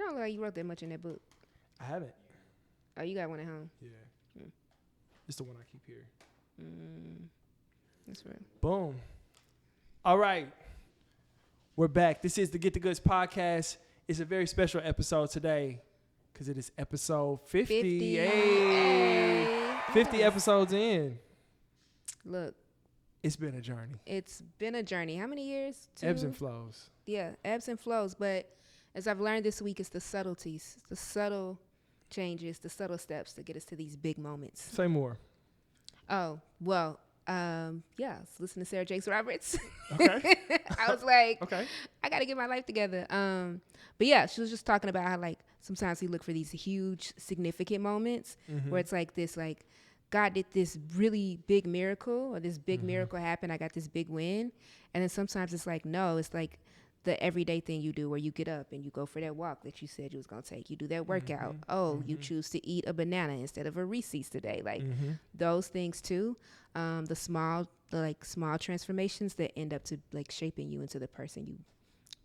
don't look like you wrote that much in that book. I haven't. Oh, you got one at home. Yeah. It's the one I keep here. That's real. Boom. All right. We're back. This is the Get the Goods podcast. It's a very special episode today because it is episode 50. 50. Hey. 50 episodes in. Look. It's been a journey. It's been a journey. How many years? 2? Ebbs and flows. Yeah, ebbs and flows. But as I've learned this week, it's the subtleties, the subtle changes, the subtle steps to get us to these big moments. Say more. Oh, well, yeah, I was listening to Sarah Jakes Roberts. Okay. I was like, okay, I got to get my life together. But yeah, she was just talking about how like sometimes we look for these huge, significant moments where it's like this, like, God did this really big miracle or this big miracle happened. I got this big win. And then sometimes it's like, no, it's like the everyday thing you do where you get up and you go for that walk that you said you was going to take. You do that workout. You choose to eat a banana instead of a Reese's today. Like those things too. The small transformations that end up to like shaping you into the person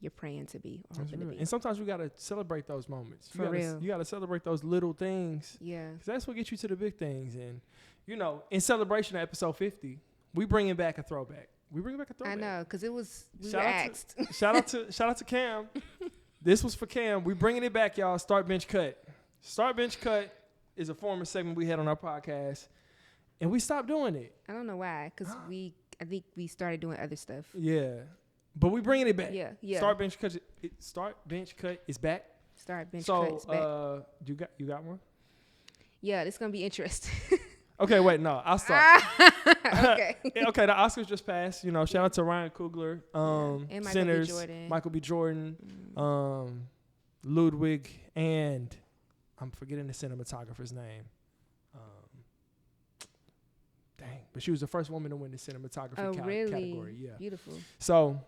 you're praying to be or hoping to be. And sometimes we got to celebrate those moments. For real. You got to celebrate those little things. Yeah. Because that's what gets you to the big things. And, you know, in celebration of episode 50, we bringing back a throwback. I know, because it was, we were asked. Shout out to Cam. This was for Cam. We bringing it back, y'all. Start Bench Cut. Start Bench Cut is a former segment we had on our podcast. And we stopped doing it. I don't know why, because I think we started doing other stuff. Yeah. But we bringing it back. Yeah. Start Bench Cut is back. Start Bench Cut is back. So, you got one? Yeah, this is going to be interesting. Okay, wait, no, I'll start. Okay. Okay, the Oscars just passed. You know, shout out to Ryan Coogler, and Sinners, Michael B. Jordan, Ludwig, and I'm forgetting the cinematographer's name. But she was the first woman to win the cinematography category. Yeah, beautiful. So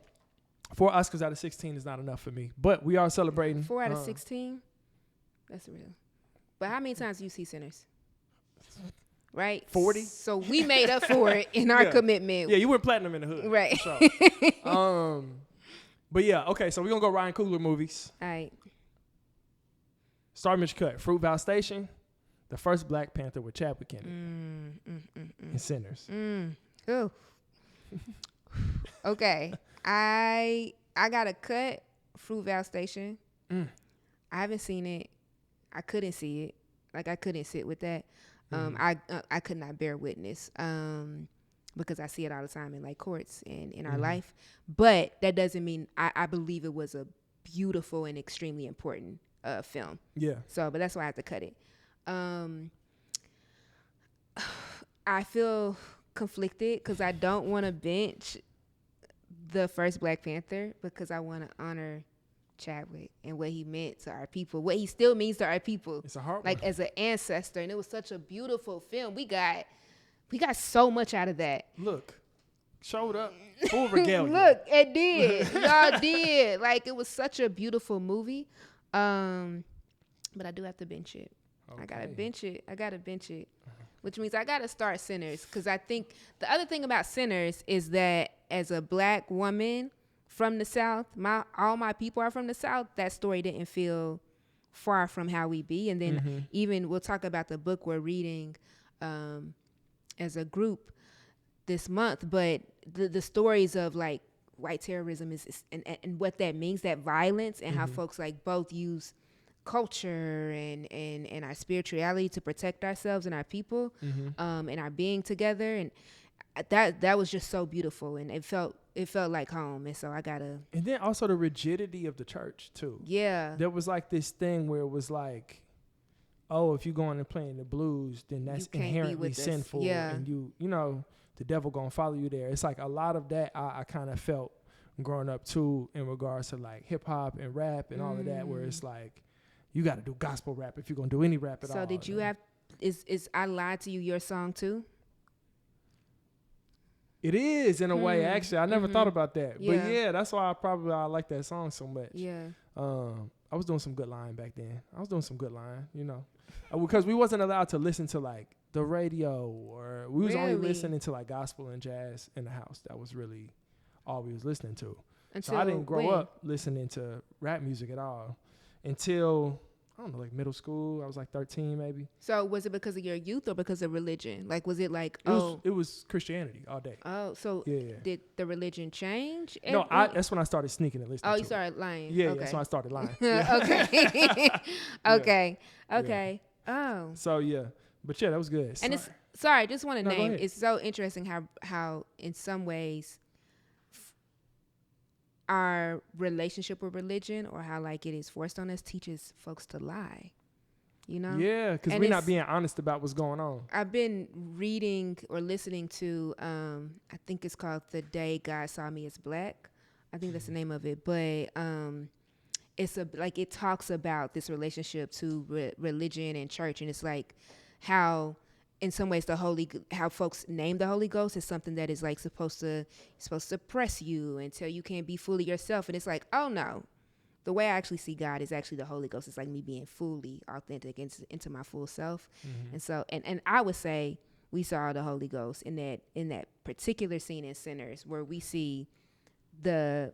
4 Oscars out of 16 is not enough for me, but we are celebrating. 4 out of 16, that's real. But how many times do you see Sinners? Right? 40. So we made up for it in our commitment. Yeah, you went platinum in the hood. Right. For sure. But yeah, okay, so we're going to go Ryan Coogler movies. All right. Star Bench Cut, Fruitvale Station, the first Black Panther with Chadwick in it, and Sinners. Ooh. Okay. I got a cut, Fruitvale Station. I haven't seen it. I couldn't see it. Like, I couldn't sit with that. I could not bear witness because I see it all the time in like courts and in our life. But that doesn't mean I believe it was a beautiful and extremely important film. Yeah. So, but that's why I have to cut it. I feel conflicted because I don't want to bench the first Black Panther because I want to honor Chadwick and what he meant to our people, what he still means to our people. It's a hard like one. As an ancestor, and it was such a beautiful film. We got so much out of that. Look, showed up full regalia. Look, it did. Y'all did. Like, it was such a beautiful movie. But I do have to bench it. Okay. I gotta bench it. Which means I gotta start Sinners, because I think the other thing about Sinners is that as a Black woman from the South, all my people are from the South. That story didn't feel far from how we be. And then even we'll talk about the book we're reading as a group this month. But the stories of like white terrorism is and what that means, that violence, and how folks like both use culture and our spirituality to protect ourselves and our people and our being together. And that was just so beautiful, and it felt like home. And so I gotta. And then also the rigidity of the church too. Yeah, there was like this thing where it was like, oh, if you going and playing the blues, then that's inherently sinful. Yeah, and you know the devil gonna follow you there. It's like a lot of that I kind of felt growing up too, in regards to like hip hop and rap and all of that, where it's like you got to do gospel rap if you're gonna do any rap at all. So did you have? Is I Lied to You your song too? It is, in a way, actually. I never thought about that. Yeah. But yeah, that's why I like that song so much. Yeah. I was doing some good line back then. You know. Because we wasn't allowed to listen to like the radio, or we was only listening to like gospel and jazz in the house. That was really all we was listening to. So I didn't grow up listening to rap music at all. until, I don't know, like middle school. I was like 13 maybe. So was it because of your youth or because of religion? Like, was it like, It was Christianity all day. Oh, so Yeah. did the religion change? No, that's when I started sneaking and listening Oh, to you started lying. Yeah, Okay. that's when I started lying. Okay. Okay. Yeah. Okay. Oh. So, yeah. But, yeah, that was good. And it's, sorry, just want to No, go name, ahead. it's so interesting how in some ways our relationship with religion, or how like it is forced on us, teaches folks to lie. You know? Yeah, because we're not being honest about what's going on. I've been reading or listening to, I think it's called The Day God Saw Me as Black. I think that's the name of it. But it's it talks about this relationship to religion and church. And it's like how, in some ways, how folks name the Holy Ghost is something that is like supposed to suppress you until you can't be fully yourself. And it's like, oh no. The way I actually see God is actually the Holy Ghost. It's like me being fully authentic into my full self. Mm-hmm. And so, and I would say we saw the Holy Ghost in that particular scene in Sinners, where we see this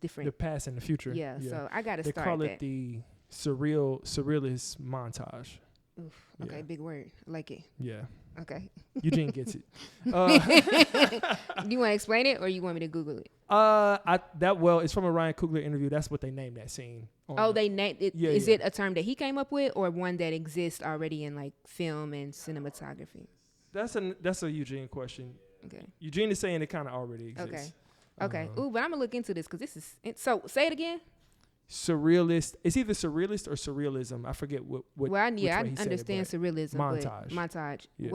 different, the past and the future. Yeah. So I got to start. They call it the surrealist montage. Oof, okay, yeah. Big word. I like it. Yeah. Okay. Eugene gets it. Do you want to explain it, or you want me to Google it? It's from a Ryan Coogler interview. That's what they named that scene. They named it. Yeah, is it a term that he came up with, or one that exists already in like film and cinematography? That's a Eugene question. Okay. Eugene is saying it kind of already exists. Okay. Ooh, but I'm gonna look into this because this is so. Say it again. Surrealist. It's either surrealist or surrealism. I forget what. Well, I understand surrealism. Montage. But montage. Yeah.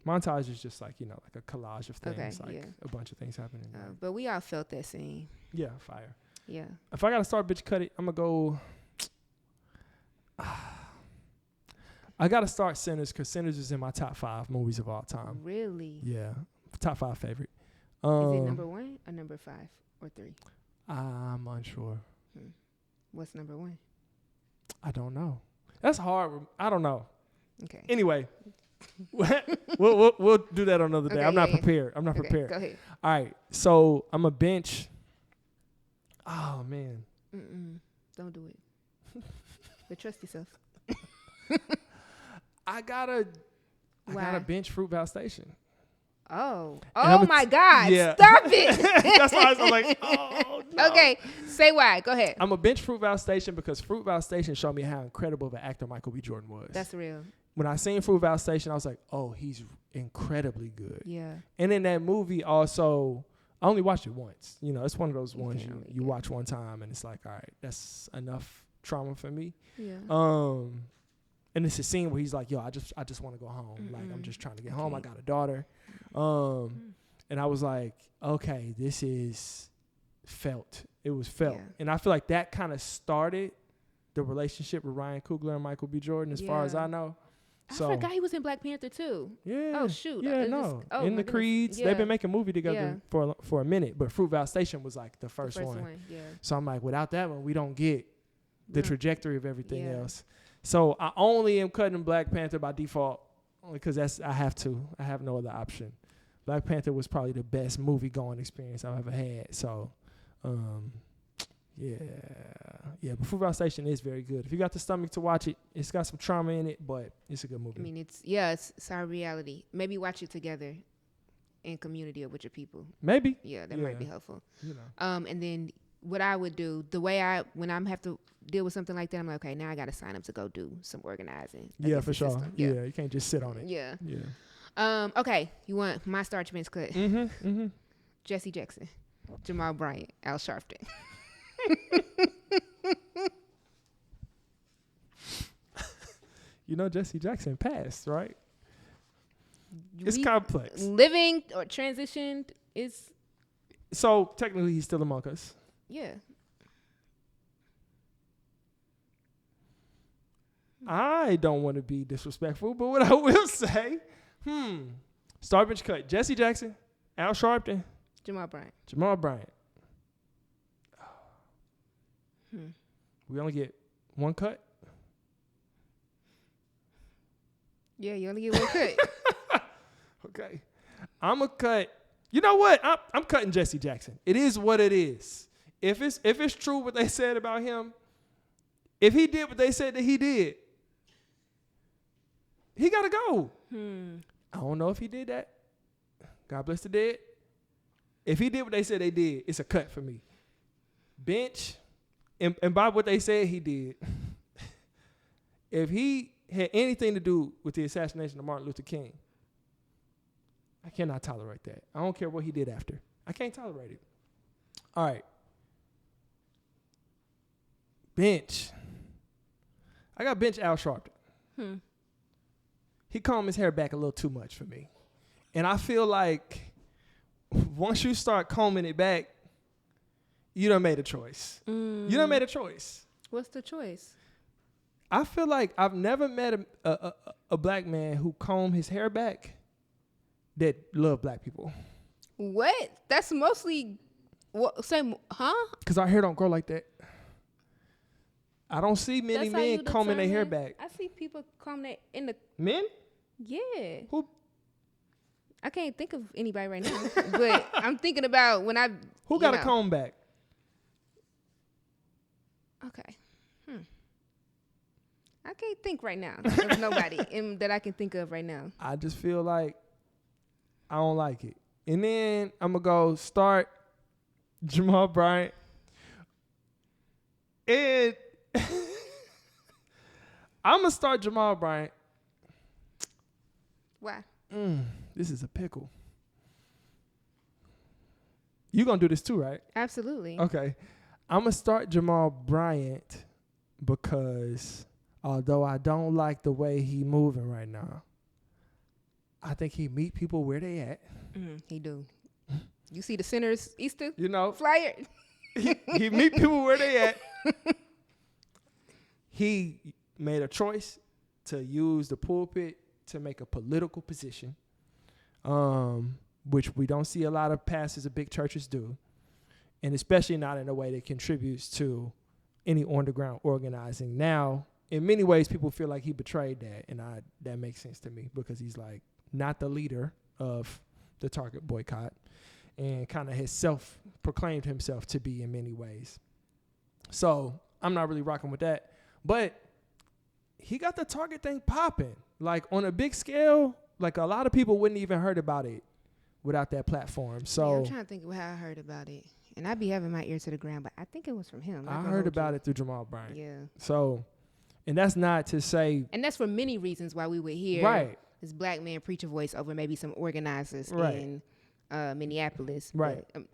Montage is just like, like a collage of things, a bunch of things happening. But we all felt that scene. Yeah, fire. Yeah. If I gotta start, bitch, cut it. I'm gonna go. I gotta start Sinners, because Sinners is in my top 5 movies of all time. Really? Yeah, top 5 favorite. Is it number 1 or number 5 or 3? I'm unsure. What's number 1? I don't know. That's hard. I don't know. Okay. Anyway, we'll do that another day. Okay, I'm not prepared. I'm not prepared. Go ahead. All right. So I'm a bench. Oh man. Don't do it. But trust yourself. I gotta bench Fruitvale Station. Oh my God! Yeah. Stop it. That's why I was like, oh no. Okay, say why. Go ahead. I'm a bench Fruitvale Station because Fruitvale Station showed me how incredible of an actor Michael B. Jordan was. That's real. When I seen Fruitvale Station, I was like, oh, he's incredibly good. Yeah. And in that movie also, I only watched it once. It's one of those ones you watch one time and it's like, all right, that's enough trauma for me. Yeah. And it's a scene where he's like, yo, I just want to go home. Like, I'm just trying to get home. I got a daughter. And I was like, okay, this is felt. It was felt. Yeah. And I feel like that kind of started the relationship with Ryan Coogler and Michael B. Jordan, as far as I know. I forgot he was in Black Panther too. Yeah. Oh shoot. Yeah, no. In the Creeds, they've been making a movie together for a minute, but Fruitvale Station was like the first one. Yeah. So I'm like, without that one, we don't get the trajectory of everything else. So I only am cutting Black Panther by default, only because I have to. I have no other option. Black Panther was probably the best movie going experience I've ever had. So, yeah. But Fruitvale Station is very good. If you got the stomach to watch it, it's got some trauma in it, but it's a good movie. I mean, it's our reality. Maybe watch it together in community or with your people. Maybe. Yeah, that might be helpful. And then what I would do, when I'm have to deal with something like that, I'm like, okay, now I got to sign up to go do some organizing. Yeah, for sure. Yeah, you can't just sit on it. Yeah. Yeah. Okay, you want my starch bench cut? Mm-hmm. Jesse Jackson, Jamal Bryant, Al Sharpton. Jesse Jackson passed, right? It's complex. Living or transitioned is. So technically, he's still among us. Yeah. I don't want to be disrespectful, but what I will say, start bench cut: Jesse Jackson, Al Sharpton, Jamal Bryant. We only get one cut. Yeah, you only get one cut. Okay, I'm a cut. You know what? I'm cutting Jesse Jackson. It is what it is. If it's true what they said about him, If he did what they said that he did, he got to go. I don't know if he did that. God bless the dead. If he did what they said they did, it's a cut for me. Bench, and by what they said he did, if he had anything to do with the assassination of Martin Luther King, I cannot tolerate that. I don't care what he did after. I can't tolerate it. All right. Bench. I got bench Al Sharpton. He combed his hair back a little too much for me. And I feel like once you start combing it back, you done made a choice. You done made a choice. What's the choice? I feel like I've never met a black man who combed his hair back that loved black people. What? That's mostly same, huh? Because our hair don't grow like that. I don't see many men combing their hair back. I see people comb that in the men. Yeah. Who? I can't think of anybody right now, but I'm thinking about when I. Who got a comb back? Okay. I can't think right now of nobody that I can think of right now. I just feel like I don't like it. And then I'm going to go start Jamal Bryant. And I'm going to start Jamal Bryant. Why? This is a pickle. You going to do this too, right? Absolutely. Okay. I'm going to start Jamal Bryant because although I don't like the way he moving right now, I think he meet people where they at. He do. You see the Center's Easter flyer? he meet people where they at. He made a choice to use the pulpit to make a political position, which we don't see a lot of pastors of big churches do, and especially not in a way that contributes to any on-the-ground organizing. Now, in many ways, people feel like he betrayed that, and that makes sense to me because he's like not the leader of the Target boycott and kind of has proclaimed himself to be in many ways. So I'm not really rocking with that. But he got the Target thing popping. Like on a big scale, like a lot of people wouldn't even heard about it without that platform. So yeah, I'm trying to think of how I heard about it. And I be having my ear to the ground, but I think it was from him. I heard about it through Jamal Bryant. Yeah. So, and that's not to say. And that's for many reasons why we would hear this black man preach a voice over maybe some organizers in Minneapolis. Right. But,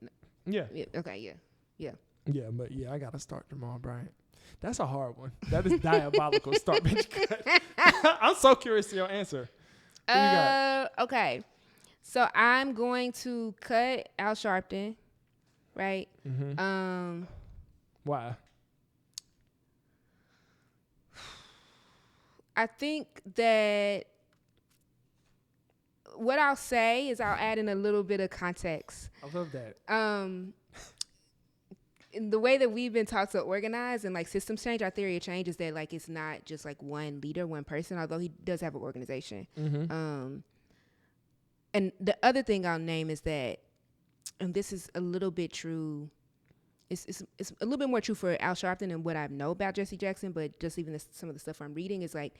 yeah. Okay, yeah. Yeah, but yeah, I got to start Jamal Bryant. That's a hard one. That is diabolical. Start bench cut. I'm so curious to your answer. What you got? Okay. So I'm going to cut Al Sharpton, right? Mm-hmm. Why? I think that what I'll say is I'll add in a little bit of context. I love that. In the way that we've been taught to organize and like systems change, our theory of change is that like it's not just like one leader, one person, although he does have an organization. Mm-hmm. And the other thing I'll name is that, and this is a little bit true, it's a little bit more true for Al Sharpton and what I know about Jesse Jackson, but just even some of the stuff I'm reading is like,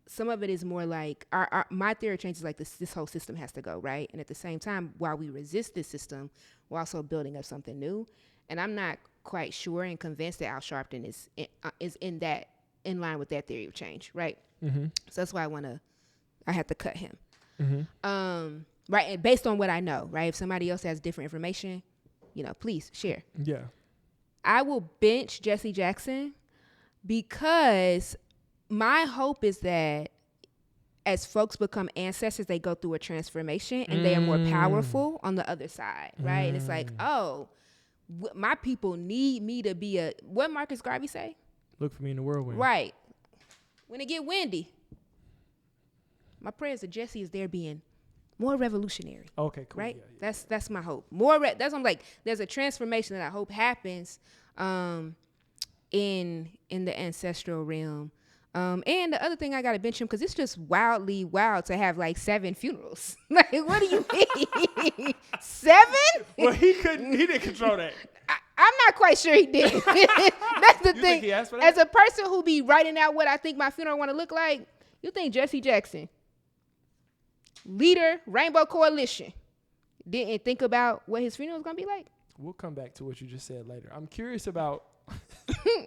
some of it is more like my theory of change is like this whole system has to go, right? And at the same time, while we resist this system, we're also building up something new. And I'm not quite sure and convinced that Al Sharpton is in line with that theory of change, right? Mm-hmm. So that's why I had to cut him. Mm-hmm. Right, and based on what I know, right? If somebody else has different information, please share. Yeah. I will bench Jesse Jackson because my hope is that as folks become ancestors, they go through a transformation and they are more powerful on the other side, right? And it's like, my people need me to be what Marcus Garvey say? Look for me in the whirlwind. Right. When it get windy, my prayers to Jesse is there being more revolutionary. Okay, cool. Right? Yeah. That's my hope. That's what I'm like. There's a transformation that I hope happens in the ancestral realm. And the other thing I gotta bench him because it's just wildly wild to have like 7 funerals. Like, what do you mean? 7? Well, he didn't control that. I'm not quite sure he did. That's the You thing. think he asked for that? As a person who be writing out what I think my funeral want to look like, you think Jesse Jackson, leader, Rainbow Coalition, didn't think about what his funeral was going to be like? We'll come back to what you just said later. I'm curious about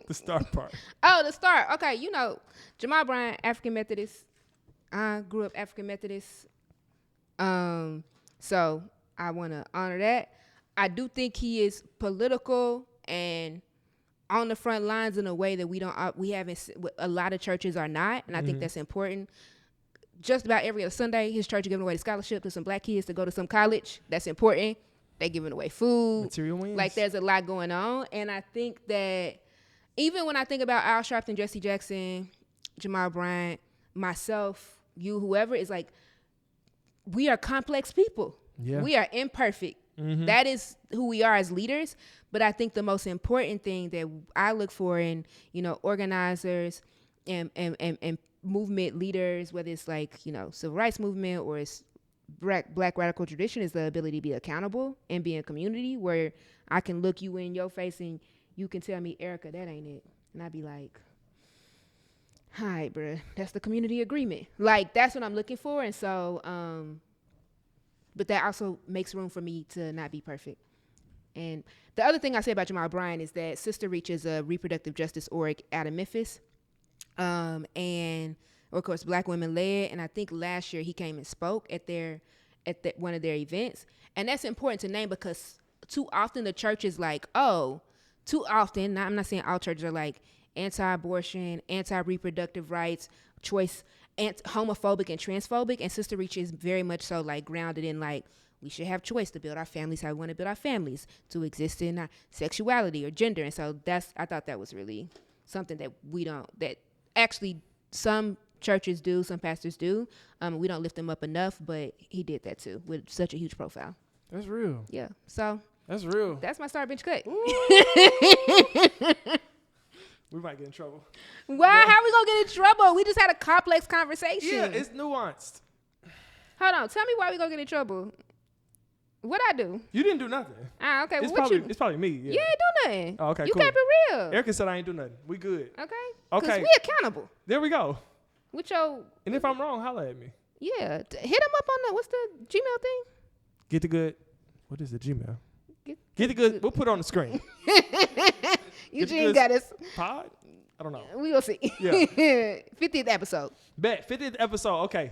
the start part. Oh, the start. Okay, you know, Jamal Bryant, African Methodist. I grew up African Methodist. So I want to honor that. I do think he is political and on the front lines in a way that we haven't, a lot of churches are not. And I think that's important. Just about every other Sunday, his church is giving away the scholarship to some black kids to go to some college. That's important. They giving away food. Material wins. Like there's a lot going on. And I think that even when I think about Al Sharpton, Jesse Jackson, Jamal Bryant, myself, you, whoever, is like, we are complex people. Yeah. We are imperfect. That is who we are as leaders. But I think the most important thing that I look for in, you know, organizers and movement leaders, whether it's like, you know, civil rights movement or it's black radical tradition, is the ability to be accountable and be in community where I can look you in your face and you can tell me, Erica, that ain't it. And I'd be like, hi, bruh, that's the community agreement. Like, that's what I'm looking for. And so, but that also makes room for me to not be perfect. And the other thing I say about Jamal Bryant is that Sister Reach is a reproductive justice org out of Memphis. And of course, Black women led. And I think last year he came and spoke at one of their events. And that's important to name because too often the church is like, I'm not saying all churches are like anti-abortion, anti-reproductive rights, choice, homophobic and transphobic. And Sister Reach is very much so like grounded in like, we should have choice to build our families how we want to build our families, to exist in our sexuality or gender. And so I thought that was really something that that actually some churches do, some pastors do. We don't lift them up enough, but he did that too with such a huge profile. That's real. Yeah. So that's real. That's my start bench cut. We might get in trouble. Why? How we gonna get in trouble? We just had a complex conversation. Yeah, it's nuanced. Hold on. Tell me why we gonna get in trouble. What'd I do? You didn't do nothing. Okay. It's probably me. Yeah. You ain't do nothing. Oh, okay, you cool. kept it real. Erica said I ain't do nothing. We good. Okay. Okay. Because we accountable. There we go. With your. And if I'm wrong, holla at me. Yeah. Hit him up on what's the Gmail thing? Get the good. What is the Gmail? Get the good. We'll put it on the screen. Eugene got us. Pod? I don't know. We will see. Yeah. 50th episode. Bet. 50th episode. Okay.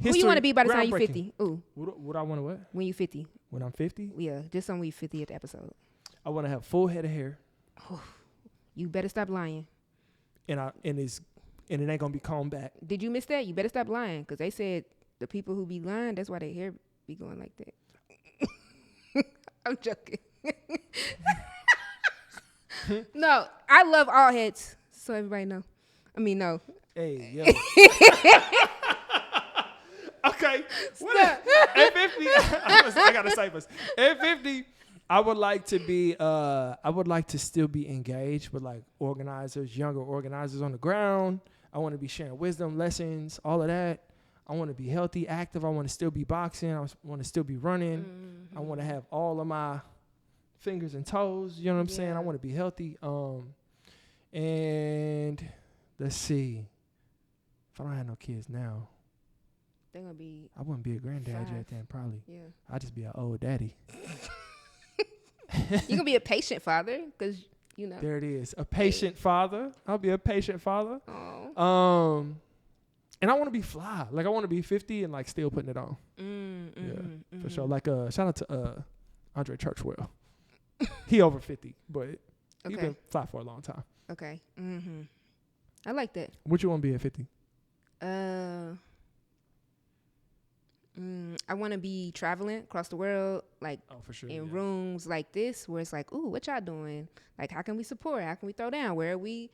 Who you want to be by the time you 50? Ooh. What I want to what? When you 50. When I'm 50? Yeah, just on we 50th episode. I want to have full head of hair. You better stop lying. And it ain't gonna be combed back. Did you miss that? You better stop lying, because they said the people who be lying, that's why their hair be going like that. I'm joking. No, I love all heads, so everybody know. I mean, no. Hey, yo. Okay. At 50, I gotta say this. At 50, I would like to still be engaged with like organizers, younger organizers on the ground. I want to be sharing wisdom, lessons, all of that. I want to be healthy, active. I want to still be boxing. I want to still be running. Mm-hmm. I want to have all of my fingers and toes. You know what I'm saying? I want to be healthy. And let's see. If I don't have no kids now, they're gonna be. I wouldn't be a granddad 5. yet then, probably. Yeah. I'd just be an old daddy. You're gonna be a patient father, because you know. There it is. A patient father. I'll be a patient father. Oh. And I want to be fly. Like I want to be 50 and like still putting it on. For sure. Like shout out to Andre Churchwell. He over 50, but he been fly for a long time. Okay. I like that. What you want to be at 50? I want to be traveling across the world, like for sure, in rooms like this where it's like, ooh, what y'all doing? Like, how can we support? How can we throw down? Where are we?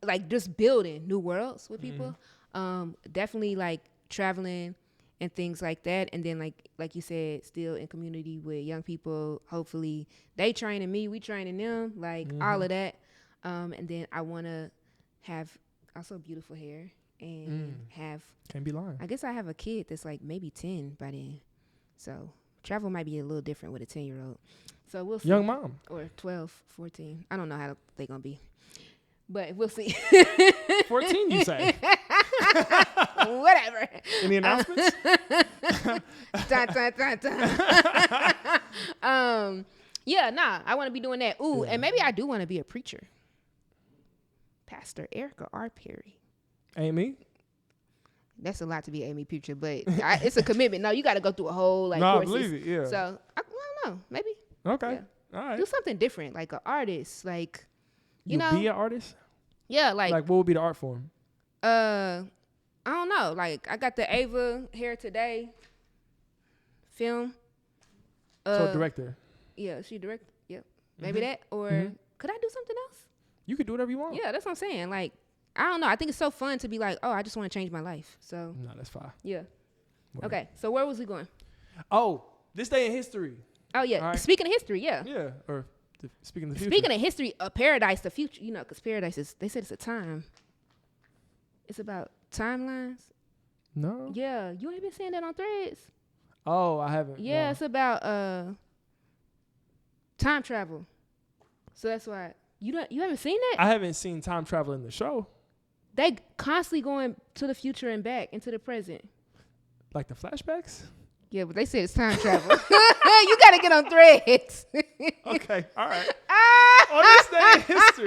Like, just building new worlds with people. Definitely like traveling and things like that. And then like you said, still in community with young people. Hopefully they training me, we training them, like all of that. And then I want to have also beautiful hair. And have can't be lying. I guess I have a kid that's like maybe 10 by then, so Travel might be a little different with a 10-year-old. So we'll see. Young mom. Or 12, 14. I don't know how they're going to be. But we'll see. 14, you say? Whatever. Any announcements? Dun, dun, dun, dun. Yeah, nah, I want to be doing that. Ooh, and maybe I do want to be a preacher. Pastor Erica R. Perry. Amy? That's a lot to be Amy preacher, but it's a commitment. No, you got to go through a whole courses. I believe it, yeah. So, I don't know, maybe. Okay, yeah. all right. Do something different, like an artist, like, you know. Be an artist? Yeah, like what would be the art form? I don't know. Like, I got the Ava Hair Today film. So director. Yeah, she directed. Yep. Maybe that. Or could I do something else? You could do whatever you want. Yeah, that's what I'm saying. Like, I don't know. I think it's so fun to be like, oh, I just want to change my life. So. No, that's fine. Yeah. Word. Okay. So where was we going? Oh, this day in history. Oh yeah. Right. Speaking of history, yeah. Yeah. Or speaking of the future. Speaking of history, a paradise, the future. You know, because paradise is. They said it's a time. It's about timelines. No. Yeah, you ain't been saying that on Threads. Oh, I haven't. Yeah, no. It's about time travel. So that's why you haven't seen that? I haven't seen time travel in the show. They constantly going to the future and back into the present. Like the flashbacks? Yeah, but they said it's time travel. You gotta get on Threads. Okay, all right. On this day in history,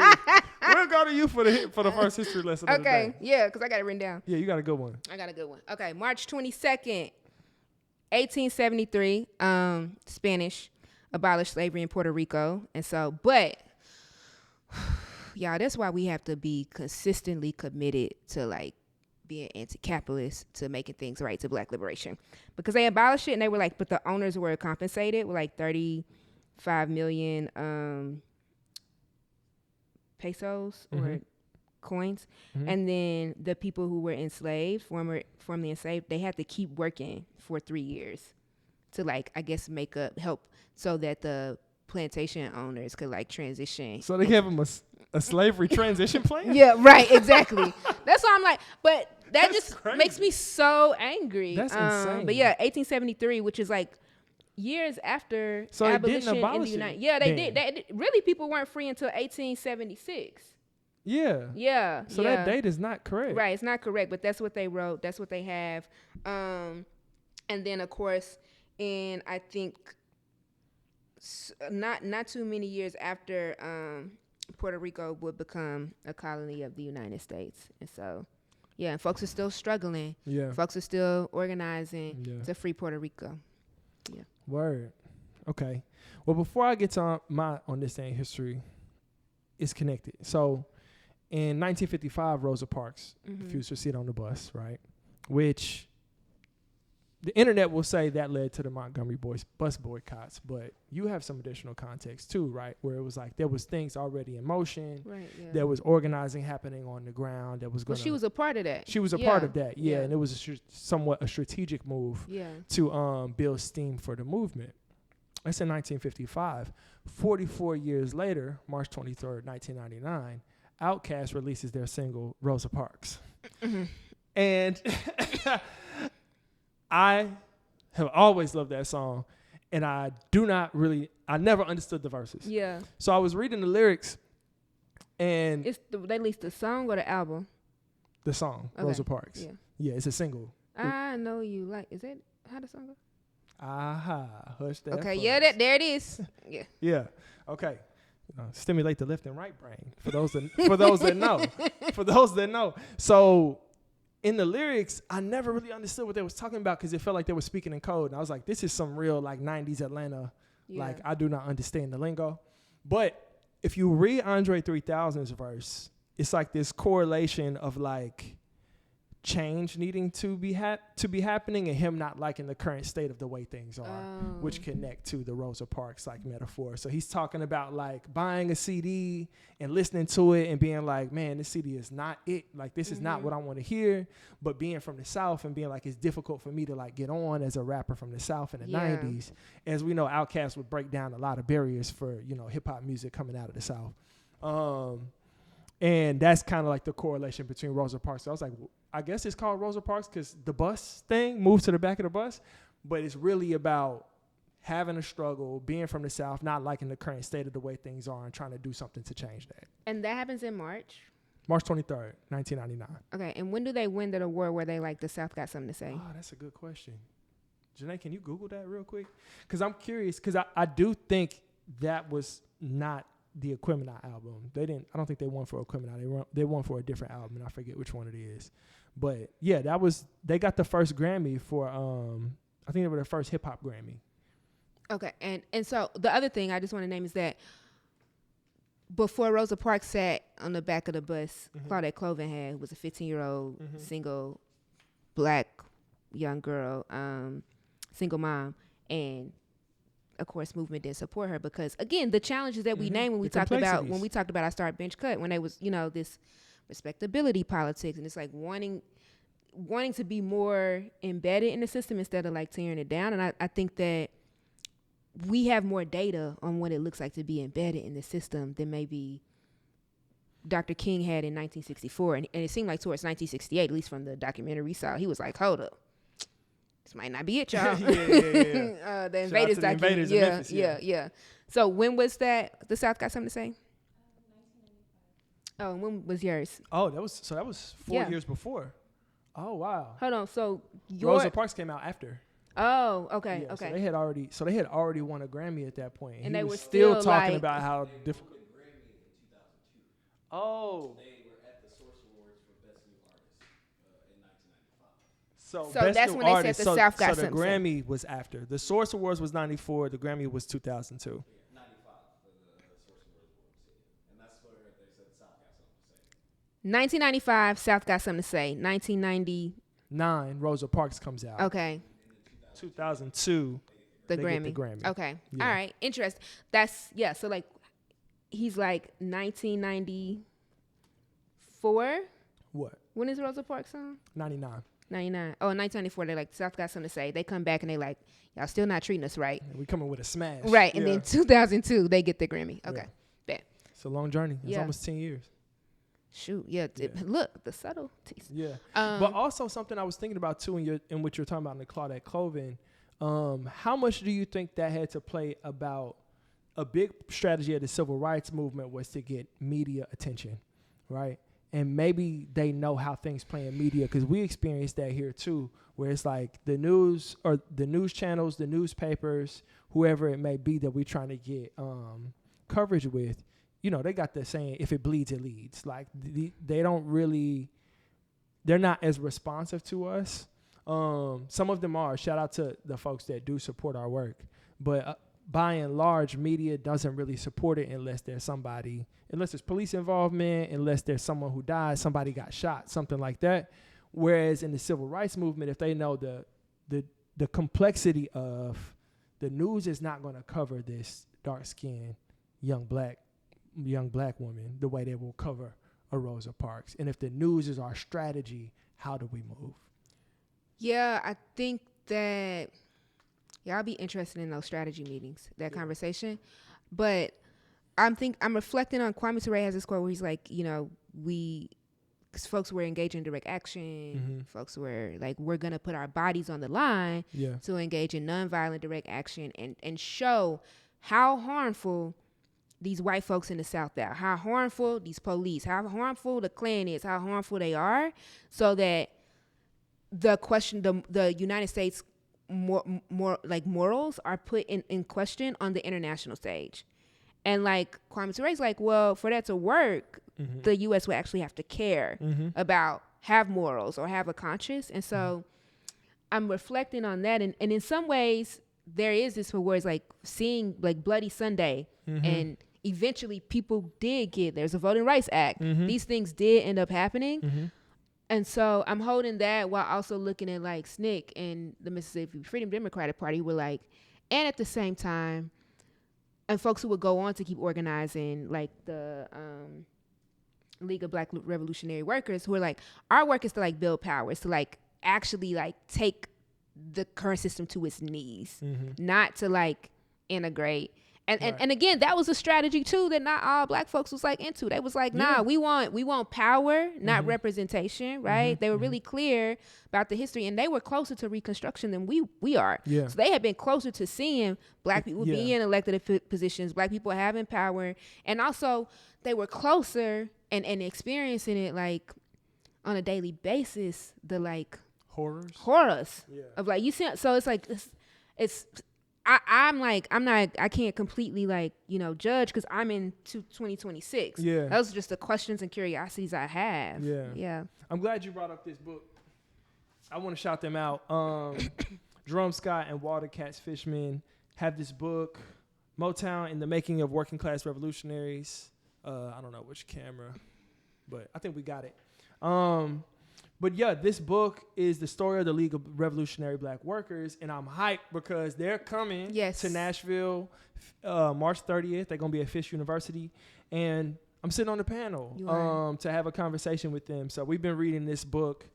we'll go to you for the first history lesson. Of the day. Yeah, because I got it written down. Yeah, you got a good one. I got a good one. Okay, March 22nd, 1873. Spanish abolished slavery in Puerto Rico, and so, but. Y'all, that's why we have to be consistently committed to like being anti-capitalist, to making things right, to Black liberation, because they abolished it and they were like, but the owners were compensated with like 35 million pesos or coins, and then the people who were enslaved, formerly enslaved, they had to keep working for 3 years to like, I guess, help so that the plantation owners could like transition. So they gave them a slavery transition plan? Yeah, right, exactly. That's why I'm like, but that's just crazy. Makes me so angry. That's insane. But yeah, 1873, which is like years after so abolition in the United. Yeah, they did. Really, people weren't free until 1876. Yeah. Yeah. So that date is not correct. Right, it's not correct, but that's what they wrote. That's what they have. And then of course, in I think not too many years after Puerto Rico would become a colony of the United States. And so, yeah, and folks are still struggling. Yeah. Folks are still organizing to free Puerto Rico. Yeah. Word. Okay. Well, before I get to on this day in history, it's connected. So, in 1955, Rosa Parks refused to sit on the bus, right? Which the internet will say that led to the Montgomery bus boycotts, but you have some additional context too, right? Where it was like there was things already in motion. Right. Yeah. There was organizing happening on the ground. That was going. Well, she was a part of that. She was a part of that, yeah. And it was somewhat a strategic move, to build steam for the movement. That's in 1955. 44 years later, March 23rd, 1999, Outkast releases their single "Rosa Parks," and I have always loved that song, and I never understood the verses. Yeah. So I was reading the lyrics, and they released the song or the album? The song, Rosa Parks. Yeah, it's a single. I know you like. Is that how the song goes? Aha, hush that. Okay, fuss. there it is. Yeah. Yeah. Okay. Stimulate the left and right brain for those that know. For those that know. So in the lyrics, I never really understood what they was talking about because it felt like they were speaking in code. And I was like, this is some real like 90s Atlanta. Like I do not understand the lingo. But if you read Andre 3000's verse, it's like this correlation of like change needing to be happening and him not liking the current state of the way things are, which connect to the Rosa Parks like metaphor. So he's talking about like buying a CD and listening to it and being like, man, this CD is not it. Like this is not what I want to hear. But being from the South and being like, it's difficult for me to like get on as a rapper from the South in the 90s. As we know, Outkast would break down a lot of barriers for, hip hop music coming out of the South. And that's kind of like the correlation between Rosa Parks. So I was like, I guess it's called Rosa Parks because the bus thing moved to the back of the bus, but it's really about having a struggle, being from the South, not liking the current state of the way things are, and trying to do something to change that. And that happens in March? March 23rd, 1999. Okay, and when do they win the award where they like the South got something to say? Oh, that's a good question. Janae, can you Google that real quick? Because I'm curious, because I do think that was not the Equimini album. I don't think they won for Equimini. They won for a different album, and I forget which one it is. But yeah, they got the first Grammy for, I think they were the first hip hop Grammy. Okay, and so the other thing I just want to name is that before Rosa Parks sat on the back of the bus, Claudette Cloven had was a 15-year-old single black young girl, single mom, and of course movement didn't support her because again the challenges that we named when we talked about our start bench cut, when they was this respectability politics, and it's like wanting to be more embedded in the system instead of like tearing it down. And I think that we have more data on what it looks like to be embedded in the system than maybe Dr. King had in 1964. And it seemed like towards 1968, at least from the documentary we saw, he was like, hold up, this might not be it, y'all. Yeah. The Invaders documentary. Yeah. So when was that? The South got something to say? 1995. Oh, when was yours? Oh, that was 4 years before. Oh, wow. Hold on. So Rosa Parks came out after. Oh, okay, yeah, okay. So they had already won a Grammy at that point. And they were still still talking like, about how difficult. Oh. They were at the Source Awards for Best New Artist in 1995. So that's when they said the South got something. So the Grammy was after. The Source Awards was 94. The Grammy was 2002. 95 for the Source Awards. And that's where they said the South got something to say. 1995, South got something to say. 1999, Rosa Parks comes out. Okay. 2002, the Grammy. Grammy. Get the Grammy. Okay. Yeah. All right. Interesting. That's, yeah. So like, he's like 1994. What? When is Rosa Parks song? 99. 99. Oh, 1994. They're like, South got something to say. They come back and they like, y'all still not treating us right. We coming with a smash. Right. And then 2002, they get the Grammy. Okay. Bet. It's a long journey. It's almost 10 years. Shoot, look, the subtleties. Yeah, but also something I was thinking about too in what you're talking about in the Claudette Cloven. How much do you think that had to play about a big strategy of the civil rights movement was to get media attention, right? And maybe they know how things play in media because we experienced that here too, where it's like the news or the news channels, the newspapers, whoever it may be that we're trying to get coverage with. You know, they got the saying, if it bleeds, it leads. Like, they're not as responsive to us. Some of them are. Shout out to the folks that do support our work. But by and large, media doesn't really support it unless there's police involvement, unless there's someone who died, somebody got shot, something like that. Whereas in the civil rights movement, if they know the complexity of the news is not going to cover this dark-skinned young black woman the way they will cover a Rosa Parks. And if the news is our strategy, how do we move? Yeah, I think that I'll be interested in those strategy meetings, that conversation. But I'm reflecting on Kwame Ture has this quote where he's like, folks were engaging in direct action. Folks were like, we're going to put our bodies on the line to engage in nonviolent direct action and show how harmful these white folks in the South are, how harmful these police, how harmful the Klan is, how harmful they are, so that the United States more like morals are put in question on the international stage. And like Kwame Ture's like, well, for that to work, the U.S. would actually have to care about, have morals or have a conscience. And so I'm reflecting on that. And in some ways, there is this for words like seeing like Bloody Sunday and eventually people did there's a Voting Rights Act. These things did end up happening. And so I'm holding that while also looking at like SNCC and the Mississippi Freedom Democratic Party were like, and at the same time, and folks who would go on to keep organizing like the League of Black Revolutionary Workers who are like, our work is to like build power. It's to like actually like take the current system to its knees, not to like integrate. And again, that was a strategy too that not all black folks was like into. They was like, nah, we want power, not representation, right? They were really clear about the history, and they were closer to Reconstruction than we are. Yeah. So they had been closer to seeing black people being in elected positions, black people having power, and also they were closer and experiencing it like on a daily basis. The like horrors of like you see. So it's like it's. I can't completely like, judge because I'm in 2026. Yeah. Those are just the questions and curiosities I have. Yeah. Yeah. I'm glad you brought up this book. I want to shout them out. Jerome Scott and Walter Katz Fishman have this book, Motown and the Making of Working-Class Revolutionaries. I don't know which camera, but I think we got it. But yeah, this book is the story of the League of Revolutionary Black Workers, and I'm hyped because they're coming to Nashville March 30th. They're going to be at Fisk University, and I'm sitting on the panel to have a conversation with them. So we've been reading this book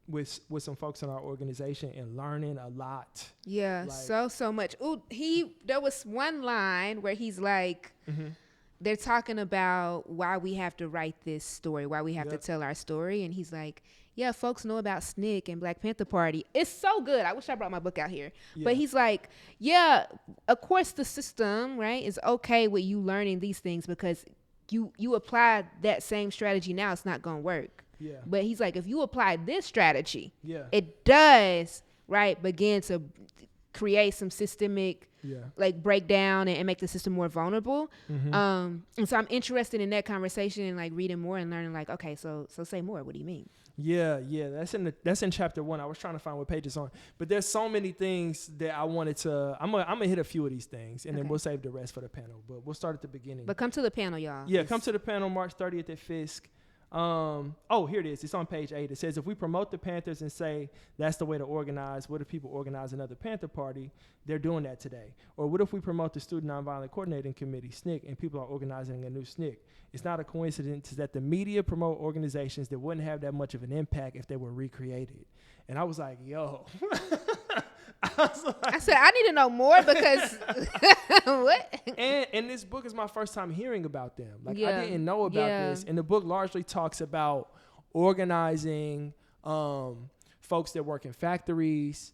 with some folks in our organization and learning a lot. Yeah, so much. Ooh, there was one line where he's like, they're talking about why we have to write this story, why we have to tell our story. And he's like, yeah, folks know about SNCC and Black Panther Party. It's so good. I wish I brought my book out here. Yeah. But he's like, yeah, of course the system, right, is okay with you learning these things because you apply that same strategy now, it's not going to work. Yeah. But he's like, if you apply this strategy, it does, right, begin to create some systemic like breakdown and make the system more vulnerable. And so I'm interested in that conversation and like reading more and learning like, okay, so say more. What do you mean? Yeah. That's in chapter 1. I was trying to find what page it's on, but there's so many things that I wanted to. I'm gonna hit a few of these things and then we'll save the rest for the panel. But we'll start at the beginning. But come to the panel, y'all. Yeah, come to the panel March 30th at Fisk. Here it is. It's on page 8. It says, if we promote the Panthers and say that's the way to organize, what if people organize another Panther party? They're doing that today. Or what if we promote the Student Nonviolent Coordinating Committee, SNCC, and people are organizing a new SNCC? It's not a coincidence that the media promote organizations that wouldn't have that much of an impact if they were recreated. And I was like, yo. I said, I need to know more because what? And this book is my first time hearing about them. Like I didn't know about this. And the book largely talks about organizing folks that work in factories,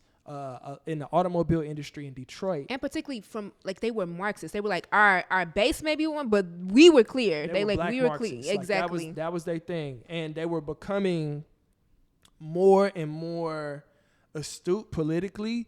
in the automobile industry in Detroit. And particularly from like they were Marxists. They were like our base may be one, but we were clear. We were clear. Exactly. Like that was their thing. And they were becoming more and more astute politically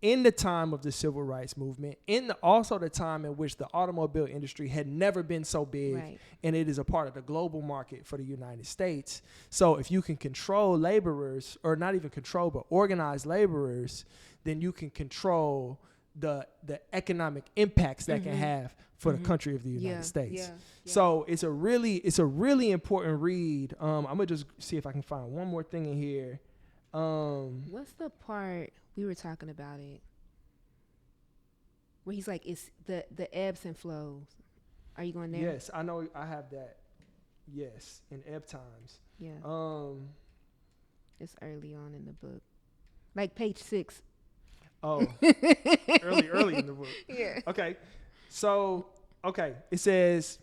in the time of the civil rights movement, also the time in which the automobile industry had never been so big, and it is a part of the global market for the United States. So if you can control laborers, or not even control, but organize laborers, then you can control the economic impacts that can have for the country of the United States. So it's a really important read. I'm gonna just see if I can find one more thing in here. What's the part we were talking about it where he's like, it's the ebbs and flows? Are you going there? Yes, I know. I have that. Yes, in ebb times. Yeah. It's early on in the book, like page 6. Oh, early in the book. Yeah. Okay. So, it says,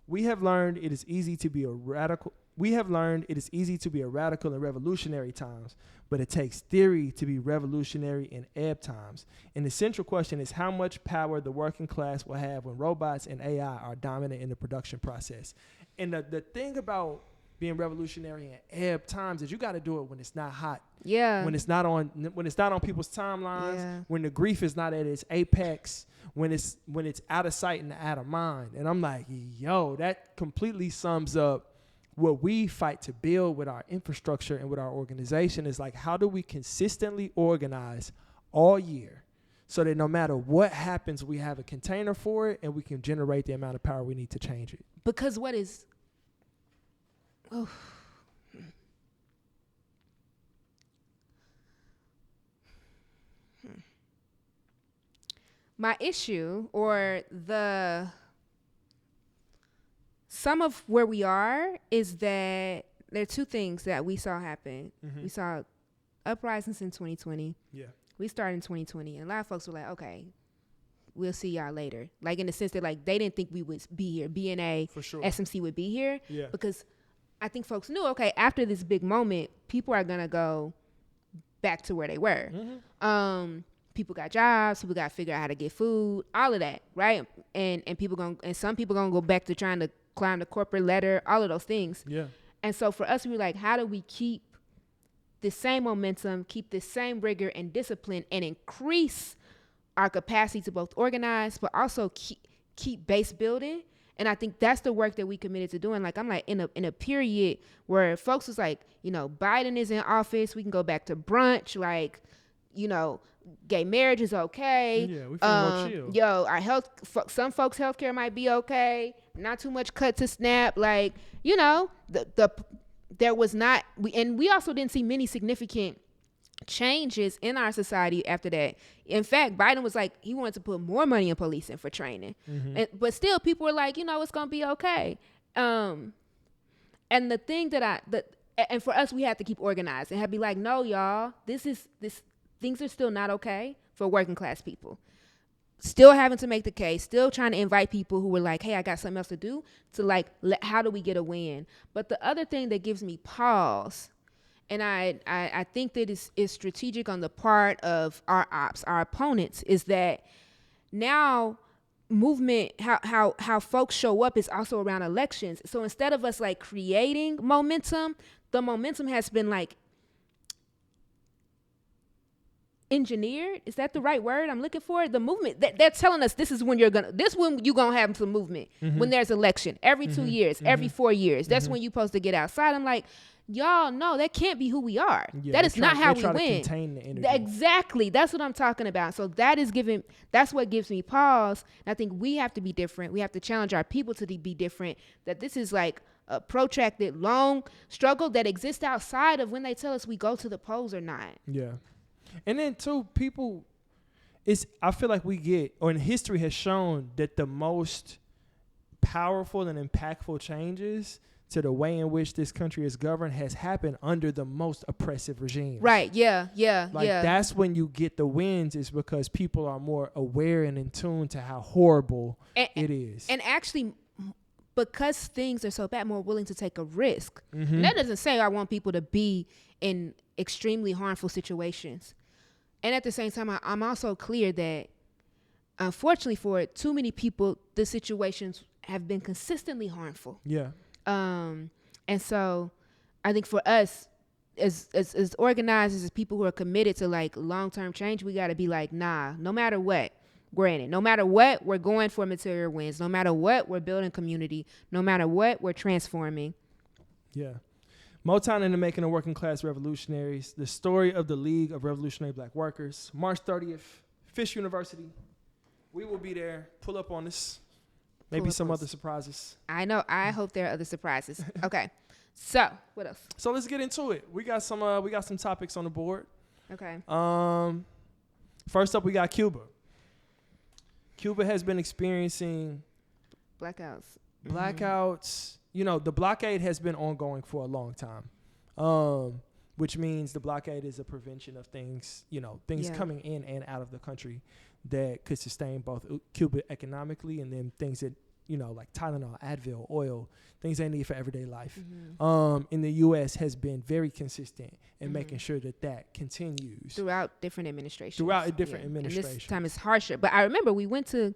we have learned it is easy to be a radical in revolutionary times, but it takes theory to be revolutionary in ebb times. And the central question is how much power the working class will have when robots and AI are dominant in the production process. And the thing about being revolutionary in ebb times is you got to do it when it's not hot. Yeah. When it's not on people's timelines, when the grief is not at its apex, when it's out of sight and out of mind. And I'm like, yo, that completely sums up what we fight to build with our infrastructure and with our organization. Is like, how do we consistently organize all year so that no matter what happens, we have a container for it and we can generate the amount of power we need to change it? Because what is... Oh. My issue, or some of where we are, is that there are two things that we saw happen. We saw uprisings in 2020. Yeah. We started in 2020, and a lot of folks were like, okay, we'll see y'all later. Like in the sense that like they didn't think we would be here. BNA, For sure. SMC would be here. Yeah. Because I think folks knew, okay, after this big moment, people are gonna go back to where they were. People got jobs, people got to figure out how to get food, all of that, right? And some people gonna go back to trying to climb the corporate ladder, all of those things. Yeah. And so for us, we were like, how do we keep the same momentum, keep the same rigor and discipline, and increase our capacity to both organize, but also keep base building? And I think that's the work that we committed to doing. Like, I'm like, in a period where folks was like, you know, Biden is in office, we can go back to brunch, like, you know, gay marriage is okay. Yeah, we finna go chill. Our some folks' healthcare might be okay. Not too much cut to snap. Like, you know, there was not, we also didn't see many significant changes in our society after that. In fact, Biden was like, he wanted to put more money in policing for training. But still, people were like, you know, it's gonna be okay. And the thing and for us, we had to keep organized and had to be like, no, y'all, things are still not okay for working class people. Still having to make the case, still trying to invite people who were like, hey, I got something else to do, to like, how do we get a win? But the other thing that gives me pause, and I think that is strategic on the part of our opponents, is that now movement, how folks show up is also around elections. So instead of us like creating momentum, the momentum has been like engineered. Is that the right word I'm looking for? The movement, they're telling us this is when you're gonna have some movement, when there's election every 2 years, every 4 years. That's when you're supposed to get outside. I'm like, y'all, no, that can't be who we are. Yeah, that is not how we win. To contain the energy. Exactly. That's what I'm talking about. So that's what gives me pause. And I think we have to be different. We have to challenge our people to be different. That this is like a protracted, long struggle that exists outside of when they tell us we go to the polls or not. Yeah. And then too, people, I feel like history has shown that the most powerful and impactful changes to the way in which this country is governed has happened under the most oppressive regimes. Right. Yeah. That's when you get the wins, is because people are more aware and in tune to how horrible it is. And actually, because things are so bad, more willing to take a risk. And that doesn't say I want people to be in extremely harmful situations. And at the same time, I'm also clear that, unfortunately for too many people, the situations have been consistently harmful. Yeah. And so I think for us as organizers, as people who are committed to like long-term change, we got to be like, nah, no matter what, we're in it. No matter what, we're going for material wins. No matter what, we're building community. No matter what, we're transforming. Yeah. Motown and the Making of Working-Class Revolutionaries, the story of the League of Revolutionary Black Workers, March 30th, Fisk University. We will be there. Pull up on us. Maybe some other surprises. I know. I hope there are other surprises. Okay. So, what else? So let's get into it. We got some topics on the board. Okay. First up, we got Cuba. Cuba has been experiencing blackouts. You know, the blockade has been ongoing for a long time, which means the blockade is a prevention of things coming in and out of the country that could sustain both Cuba economically, and then things that, like Tylenol, Advil, oil, things they need for everyday life. In the U.S. has been very consistent in making sure that continues. Throughout different administrations. And this time it's harsher. But I remember we went to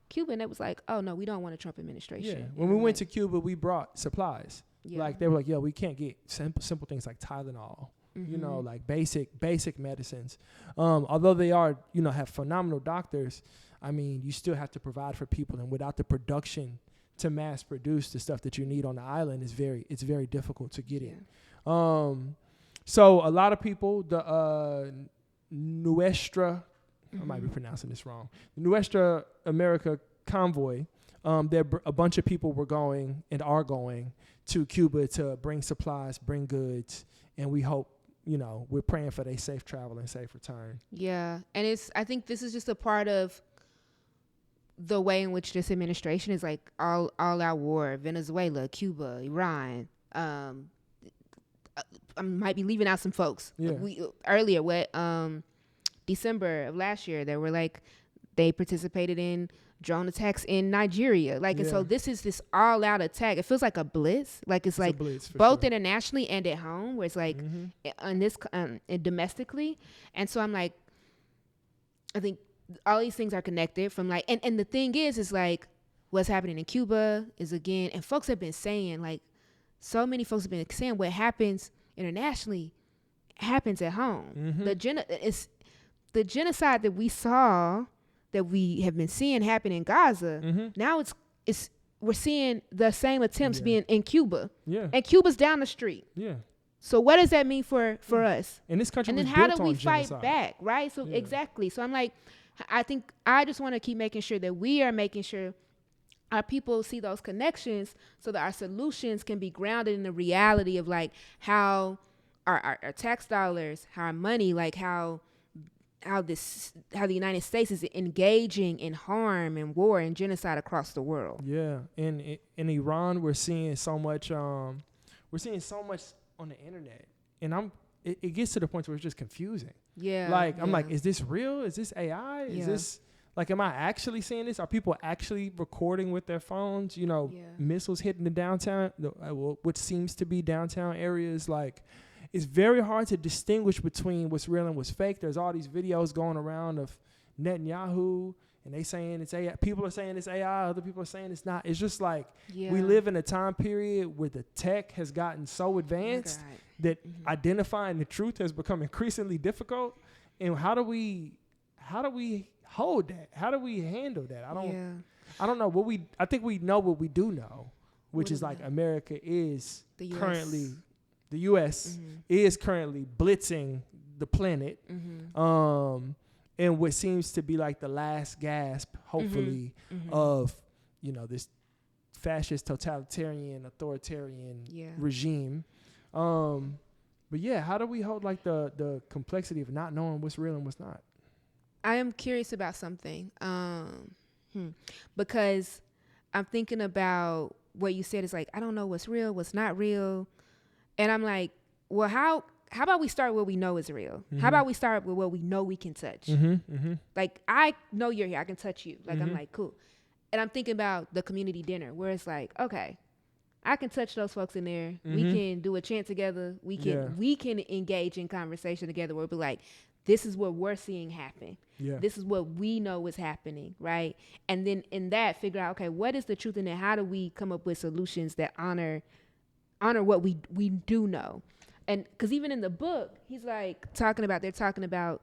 Cuba and it was like, oh, no, we don't want a Trump administration. Yeah. When we went to Cuba, we brought supplies. Yeah. Like, they were like, we can't get simple things like Tylenol. Like basic medicines. Although they are, have phenomenal doctors, I mean, you still have to provide for people, and without the production to mass produce the stuff that you need on the island, it's very difficult to get in. So a lot of people, the Nuestra, I might be pronouncing this wrong, the Nuestra America convoy, a bunch of people were going and are going to Cuba to bring supplies, bring goods, and we hope, we're praying for their safe travel and safe return. Yeah. And I think this is just a part of the way in which this administration is like all out war, Venezuela, Cuba, Iran. I might be leaving out some folks. Yeah. December of last year, there were like They participated in drone attacks in Nigeria. Like, and so this is this all out attack. It feels like a blitz. Like it's like both internationally and at home, where it's like on this and domestically. And so I'm like, I think all these things are connected from like, and the thing is like what's happening in Cuba is again, and folks have been saying, like, so many folks have been saying what happens internationally happens at home. The genocide that we saw, that we have been seeing happen in Gaza, now it's we're seeing the same attempts being in Cuba. And Cuba's down the street. So what does that mean for us? And this country, and then how do we fight back, right? So exactly. So I'm like, I think I just want to keep making sure that we are making sure our people see those connections, so that our solutions can be grounded in the reality of like how our tax dollars, how our money, like how the United States is engaging in harm and war and genocide across the world. In Iran, we're seeing so much. We're seeing so much on the internet, and it gets to the point where it's just confusing. I'm like, is this real? Is this AI? Is this like, am I actually seeing this? Are people actually recording with their phones? You know, missiles hitting the downtown, what seems to be downtown areas. Like, it's very hard to distinguish between what's real and what's fake. There's all these videos going around of Netanyahu, and they saying it's AI. People are saying it's AI. Other people are saying it's not. It's just like we live in a time period where the tech has gotten so advanced that identifying the truth has become increasingly difficult. And how do we hold that? How do we handle that? I don't know. I think we know what we do know, which is like America is currently. The U.S. is currently blitzing the planet, and what seems to be like the last gasp, hopefully, of this fascist, totalitarian, authoritarian regime. But how do we hold like the complexity of not knowing what's real and what's not? I am curious about something, because I'm thinking about what you said. Is like, I don't know what's real, what's not real. And I'm like, well, how about we start what we know is real? How about we start with what we know we can touch? Like, I know you're here. I can touch you. Like, I'm like, cool. And I'm thinking about the community dinner, where it's like, okay, I can touch those folks in there. We can do a chant together. We can engage in conversation together where we'll be like, this is what we're seeing happen. This is what we know is happening, right? And then in that, figure out, okay, what is the truth in it? How do we come up with solutions that honor what we do know? And because even in the book, he's like they're talking about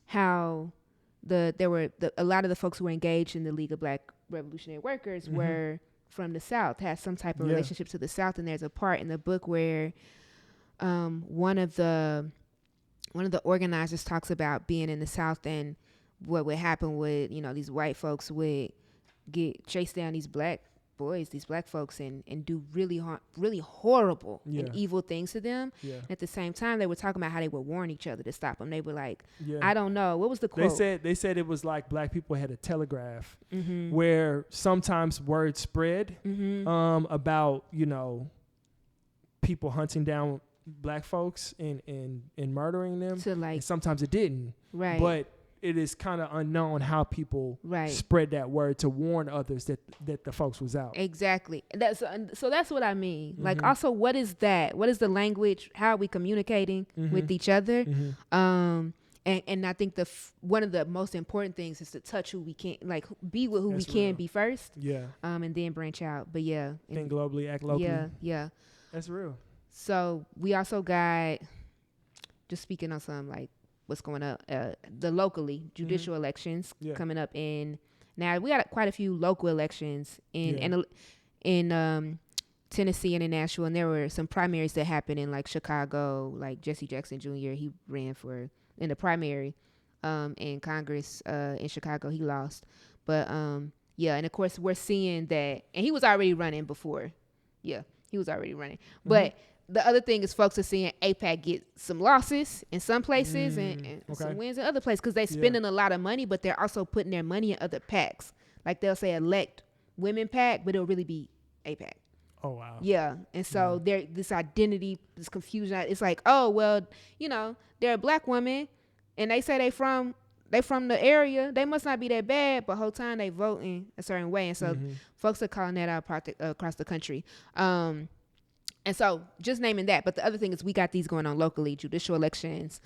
how a lot of the folks who were engaged in the League of Black Revolutionary Workers were from the South, had some type of relationship to the South. And there's a part in the book where one of the organizers talks about being in the South and what would happen with, these white folks would chase down these black boys, these black folks, and do really horrible and evil things to them. At the same time, they were talking about how they would warn each other to stop them. They were like, I don't know, what was the quote? They said it was like black people had a telegraph where sometimes word spread about people hunting down black folks and murdering them, and sometimes it didn't, right? But it is kind of unknown how people spread that word to warn others that the folks was out. Exactly. That's what I mean. Like, also, what is that? What is the language? How are we communicating with each other? And I think one of the most important things is to touch who we can, like, be with who we can be first. And then branch out. But think globally, act locally. That's real. So we also got, just speaking on some like what's going up, the locally judicial elections coming up now we got quite a few local elections in Tennessee and in Nashville, and there were some primaries that happened in like Chicago, like Jesse Jackson Jr. He ran in the primary in Congress in Chicago. He lost, but and of course we're seeing that, and he was already running before. But the other thing is folks are seeing AIPAC get some losses in some places and some wins in other places because they're spending a lot of money, but they're also putting their money in other PACs. Like, they'll say elect women PAC, but it'll really be AIPAC. Oh, wow. Yeah. And so this identity, this confusion, it's like, oh, well, they're a black woman and they say they from they from the area. They must not be that bad, but whole time they voting a certain way. And so folks are calling that out across the country. And so just naming that. But the other thing is we got these going on locally, judicial elections,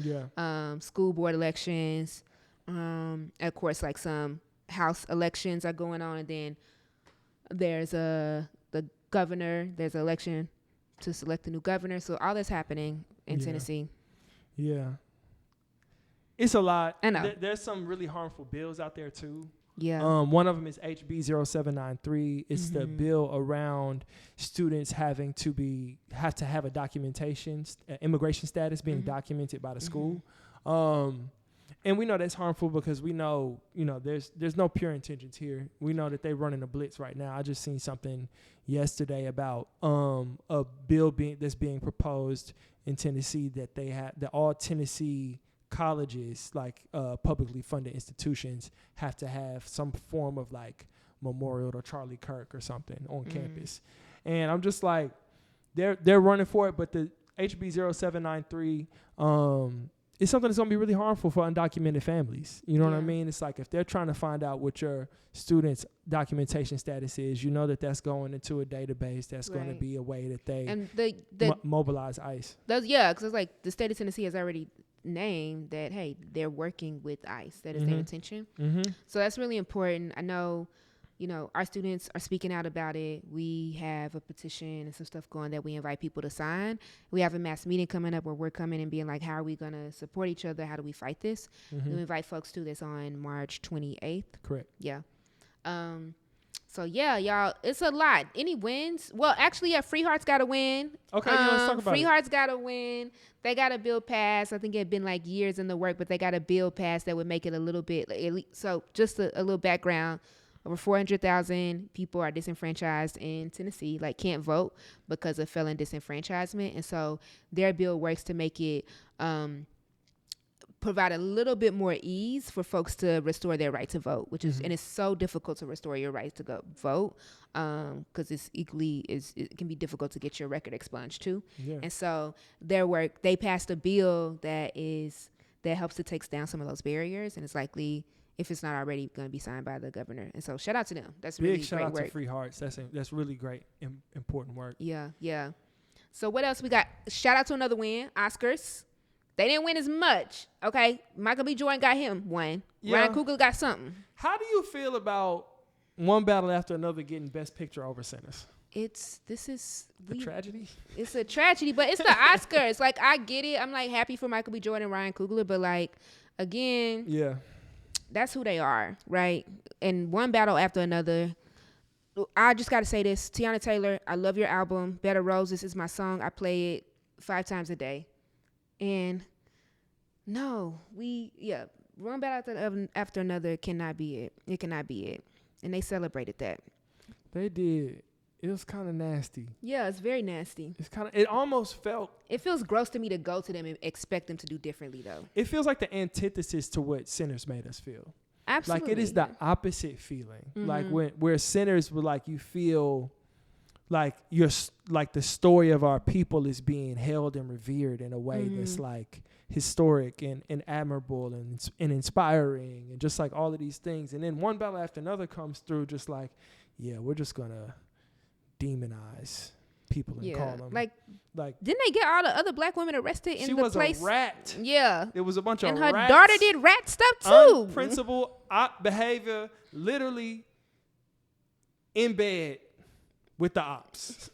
school board elections. Of course, like some house elections are going on. And then there's the governor. There's an election to select the new governor. So all that's happening in Tennessee. Yeah. It's a lot. I know. There's some really harmful bills out there too. Yeah. One of them is HB 0793. It's the bill around students having to have a documentation, immigration status being documented by the school. And we know that's harmful because we know, there's no pure intentions here. We know that they're running a blitz right now. I just seen something yesterday about a bill that's being proposed in Tennessee that all Tennessee colleges, like publicly funded institutions, have to have some form of like memorial to Charlie Kirk or something on campus. And I'm just like, they're running for it, but the HB 0793 it's something that's going to be really harmful for undocumented families. You know what I mean? It's like if they're trying to find out what your student's documentation status is, that's going into a database. That's going to be a way that they mobilize ICE. Because it's like the state of Tennessee has already named that, hey, they're working with ICE. That is their intention. So that's really important. I know, our students are speaking out about it. We have a petition and some stuff going that we invite people to sign. We have a mass meeting coming up where we're coming and being like, how are we going to support each other? How do we fight this? We invite folks to this on March 28th. Correct. Yeah. So yeah, y'all, it's a lot. Any wins? Well, actually, Free Hearts got to win. Okay, let's talk about Free Hearts got to win. They got a bill passed. I think it had been like years in the work, but they got a bill passed that would make it a little bit. So just a little background. Over 400,000 people are disenfranchised in Tennessee, like can't vote because of felon disenfranchisement. And so their bill works to make it provide a little bit more ease for folks to restore their right to vote, which is, and it's so difficult to restore your right to go vote because it can be difficult to get your record expunged too. Yeah. And so they passed a bill that helps to take down some of those barriers, and it's likely, if it's not already, going to be signed by the governor. And so shout out to them. That's really great work. Big shout out to Free Hearts. That's really great, important work. Yeah, yeah. So what else we got? Shout out to another win, Oscars. They didn't win as much, okay? Michael B. Jordan got him one. Yeah. Ryan Coogler got something. How do you feel about one battle after another getting Best Picture over Sinners? This is a tragedy. It's a tragedy, but it's the Oscars. Like, I get it. I'm like happy for Michael B. Jordan and Ryan Coogler, but like, again, yeah. That's who they are, right? And one battle after another. I just got to say this. Tiana Taylor, I love your album. Bed of Roses is my song. I play it 5 times a day. And one battle after another cannot be it. It cannot be it. And they celebrated that. They did. It was kind of nasty. Yeah, it's very nasty. It almost felt. It feels gross to me to go to them and expect them to do differently, though. It feels like the antithesis to what Sinners made us feel. Absolutely. Like, it is the opposite feeling. Like, where Sinners were like, you feel like the story of our people is being held and revered in a way that's like historic and admirable and inspiring and just like all of these things. And then one battle after another comes through just like, yeah, we're just going to demonize people and call them like didn't they get all the other black women arrested in the place? She was a rat. Yeah, it was a bunch of and rats. And her daughter did rat stuff too. Unprincipled behavior, literally in bed with the ops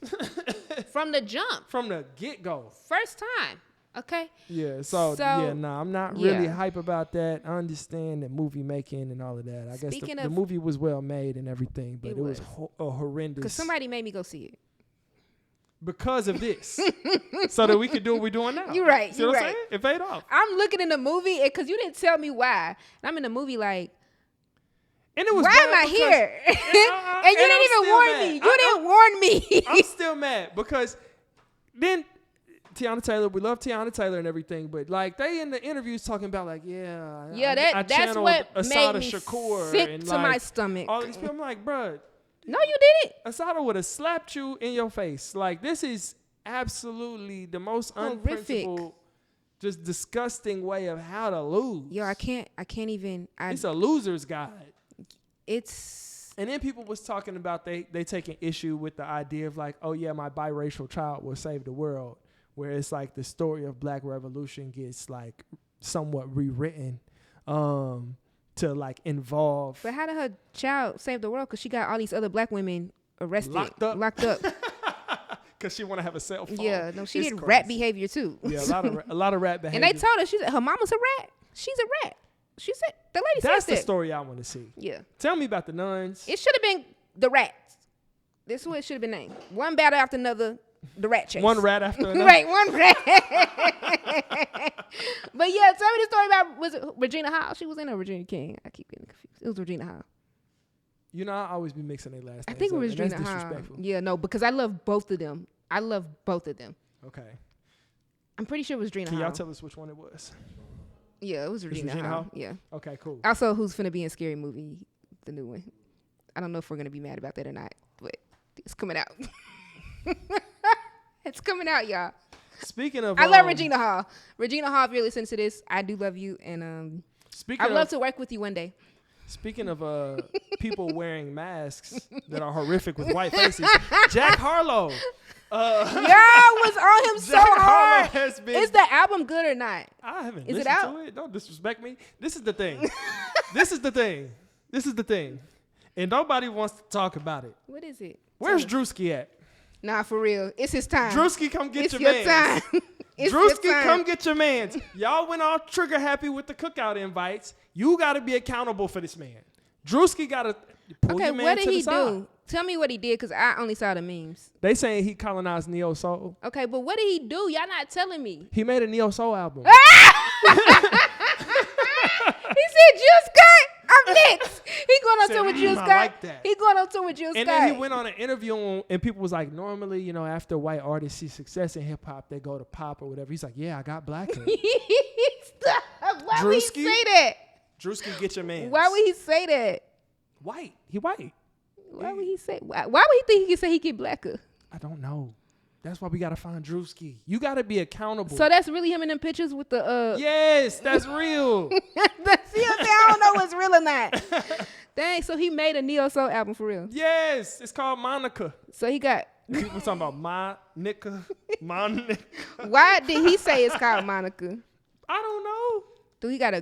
from the jump, from the get-go, first time. Okay. Yeah. So I'm not really hype about that. I understand that movie making and all of that. I guess the movie was well made and everything, but it was a horrendous. Because somebody made me go see it. Because of this, so that we could do what we're doing now. You're right. See what I'm saying? It paid off. I'm looking in the movie because you didn't tell me why. And I'm in the movie like. And it was why am I here? And you didn't even warn me. You didn't warn me. I'm still mad because then Tiana Taylor, we love Tiana Taylor and everything, but like they in the interviews talking about like, that's what made me Shakur sick and to my stomach. All these people, I'm like, bruh. No, you didn't. Asada would have slapped you in your face. Like, this is absolutely the most unprincipled, just disgusting way of how to lose. Yo, I can't even. It's a loser's guide. It's. And then people was talking about they taking issue with the idea of like, oh yeah, my biracial child will save the world, where it's like the story of Black Revolution gets like somewhat rewritten to like involve. But how did her child save the world? Because she got all these other Black women arrested, locked up. Because she want to have a cell phone. Yeah, no, she It's did crazy. rat behavior too. Yeah, a lot of rat behavior. And they told her her mama's a rat. She's a rat. She said the lady That's said the that. story I want to see. Yeah. Tell me about the nuns. It should have been the rats. This is what it should have been named. One battle after another, the rat chase. One rat after another. Right, one rat. But yeah, tell me the story about, was it Regina Hall? She was in a Regina King. I keep getting confused. It was Regina Hall. You know, I always be mixing their last names. I think it was up, and Regina that's Hall. disrespectful. Yeah, no, because I love both of them. Okay. I'm pretty sure it was Regina Can Hall. y'all tell us which one it was? Yeah, it was Regina, Regina Hall. Hall? Yeah. Okay, cool. Also, who's finna be in Scary Movie, the new one. I don't know if we're gonna be mad about that or not, but it's coming out. It's coming out, y'all. Speaking of, I love Regina Hall. Regina Hall, if you're listening to this, I do love you, and I'd love to work with you one day. Speaking of people wearing masks that are horrific with white faces, Jack Harlow. Y'all was on him so Jack hard. Harlow has been. Is the album good or not? I haven't Is it listened out? to it. Don't disrespect me. This is the thing. This is the thing. And nobody wants to talk about it. What is it? Where's Drewski at? Nah, for real. It's his time. Drewski, come get It's your your mans. time. It's your Drewski, time. come get your mans. Y'all went all trigger happy with the cookout invites. You got to be accountable for this man. Drewski got to pull Okay, your man what to did the he side. do? Tell me what he did, because I only saw the memes. They saying he colonized Neo Soul. Okay, but what did he do? Y'all not telling me. He made a Neo Soul album. He said, Jill Scott, I'm next. He going on Said, tour with Jill I Scott. like that. He going on tour with Jill And Scott. then he went on an interview and people was like, normally, you know, after white artists see success in hip hop, they go to pop or whatever. He's like, yeah, I got black in it. Stop. Why would he Drewski? say that? Drewski, get your man. Why would he say that? White. He white. Why would he say? Why would he think he can say he get blacker? I don't know. That's why we got to find Drewski. You got to be accountable. So that's really him in them pictures with the Yes, that's real. See what I'm saying? I don't know what's real or not. Dang, so he made a Neo Soul album for real. Yes, it's called Monica. So he got. People talking about my Monica. Why did he say it's called Monica? I don't know. Do he got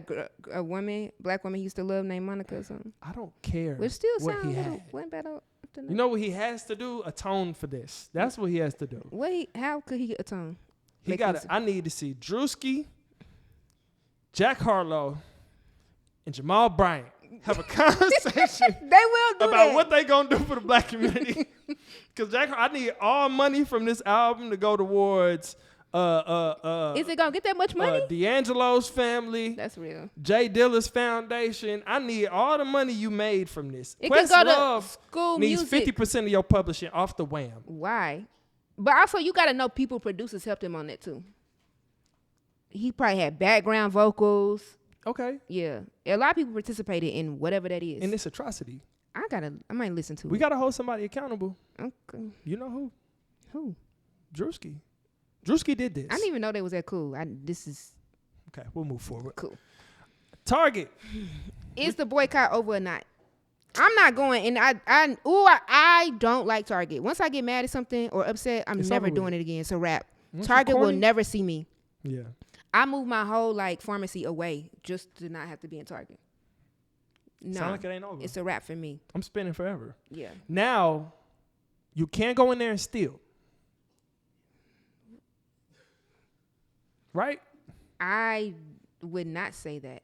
a woman, black woman he used to love named Monica or something? I don't care Which still what he sounds had. one better. You know what he has to do? Atone for this. That's what he has to do. How could he atone? He got. I need to see Drewski, Jack Harlow, and Jamal Bryant have a conversation They will do about that. what they gonna do for the black community. Because I need all money from this album to go towards Is it gonna get that much money? D'Angelo's family, That's real. Jay Dilla's foundation. I need all the money you made from this. It can go to Questlove school needs music. 50% of your publishing off the wham. Why? But also, you got to know people producers helped him on that too. He probably had background vocals. Okay. Yeah, a lot of people participated in whatever that is. In this atrocity. I might listen to We it. got to hold somebody accountable. Okay. You know who? Who? Drewski. Drewski did this. I didn't even know they was that cool. This is Okay, we'll move forward. cool. Target. Is the boycott over or not? I'm not going, and I don't like Target. Once I get mad at something or upset, I'm It's never over doing with. it again. It's a wrap. Once you Target will corny- never see me. Yeah. I moved my whole pharmacy away just to not have to be in Target. No, Sound like it ain't over. it's a wrap for me. I'm spending forever. Yeah. Now, you can't go in there and steal. Right? I would not say that.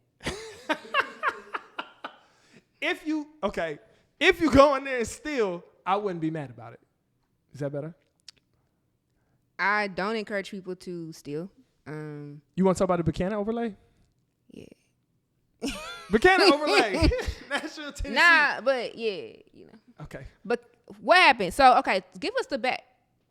If you go in there and steal, I wouldn't be mad about it. Is that better? I don't encourage people to steal. You want to talk about the Buchanan overlay? Yeah. Buchanan overlay. Nashville, Tennessee. Nah, but yeah, Okay. But what happened? So, okay, give us the back.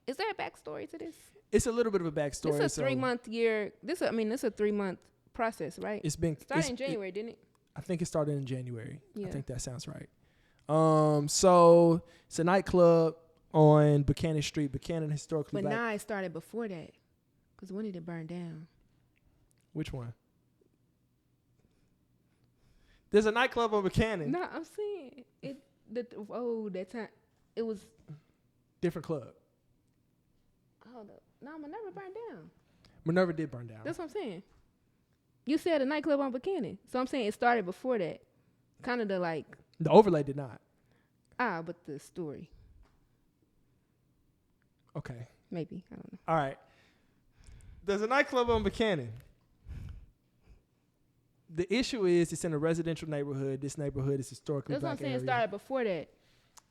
Is there a backstory to this? It's a little bit of a backstory. It's a 3-month year. This a 3-month process, right? It's been Started in January, didn't it? I think it started in January. Yeah. I think that sounds right. So it's a nightclub on Buchanan Street, Buchanan historically But black. nah, it started before that. Because when did it burn down? Which one? There's a nightclub on Buchanan. No, I'm saying it. That time it was Different club. Hold up. No, Minerva burned down. Minerva did burn down. That's what I'm saying. You said a nightclub on Buchanan. So I'm saying it started before that. Kind of The overlay did not. But the story. Okay. Maybe. I don't know. All right. There's a nightclub on Buchanan. The issue is it's in a residential neighborhood. This neighborhood is historically That's what I'm black saying. area. It started before that.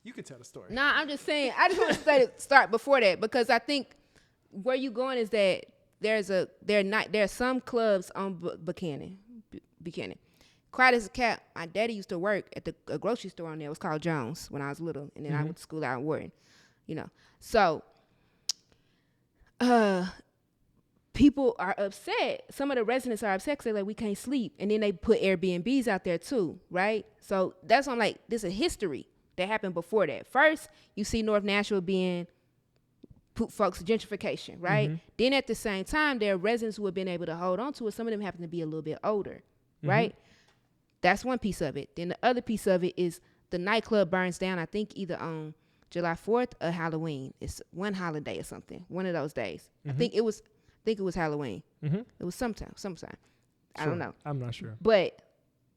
You can tell the story. Nah, I'm just saying. I just want to start before that because I think where you going is that there are some clubs on Buchanan. Quiet as a cat. My daddy used to work at a grocery store on there. It was called Jones when I was little, and then I went to school out in Wharton. So people are upset. Some of the residents are upset because they're like, we can't sleep, and then they put Airbnbs out there too, right? So that's why I'm like, there's a history that happened before that. First, you see North Nashville being folks gentrification, right? Mm-hmm. Then at the same time, there are residents who have been able to hold on to it. Some of them happen to be a little bit older, right? That's one piece of it. Then the other piece of it is the nightclub burns down, I think either on July 4th or Halloween. It's one holiday or something, one of those days. I think it was Halloween. It was sometime. I don't know. I'm not sure. But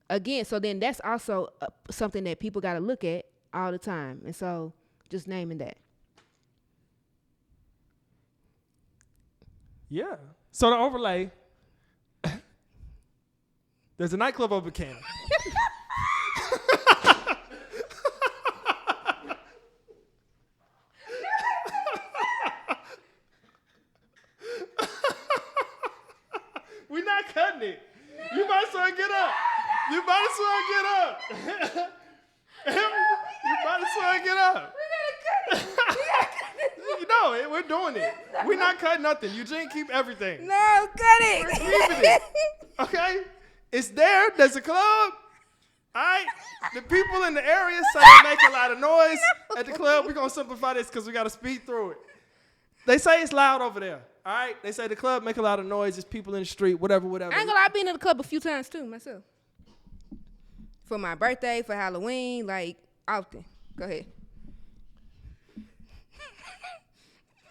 again, so then that's also something that people got to look at all the time. And so just naming that. Yeah. So the overlay, there's a nightclub on Buchanan. We're not cutting it. You might as well get up. You might as well get up. You might as well get up. We gotta cut it. No, we're doing it. We're not cutting nothing. Eugene, keep everything. No, cut it. We're keeping it. Okay? It's there. There's a club. All right? The people in the area say they make a lot of noise at the club. We're going to simplify this because we got to speed through it. They say it's loud over there. All right? They say the club make a lot of noise. There's people in the street, whatever. I ain't gonna lie, I've been in the club a few times too, myself. For my birthday, for Halloween, like often. Go ahead.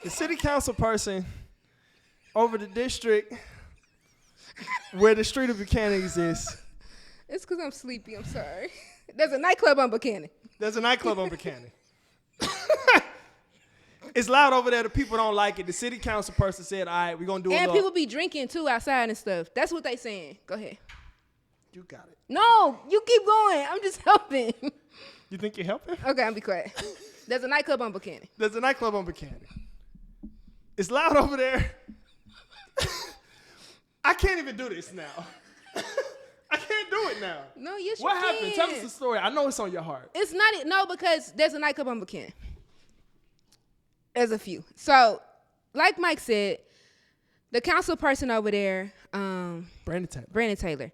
The city council person over the district where the street of Buchanan exists. It's because I'm sleepy. I'm sorry. There's a nightclub on Buchanan. There's a nightclub on Buchanan. It's loud over there. The people don't like it. The city council person said, all right, we're going to do it. And people be drinking, too, outside and stuff. That's what they saying. Go ahead. You got it. No, you keep going. I'm just helping. You think you're helping? Okay, I'll be quiet. There's a nightclub on Buchanan. There's a nightclub on Buchanan. It's loud over there. I can't even do this now. I can't do it now. No, yes, what you happened? can. Tell us the story. I know it's on your heart. It's not. No, because there's a nightclub on Buchanan. There's a few. So, like Mike said, the council person over there, Brandon Taylor,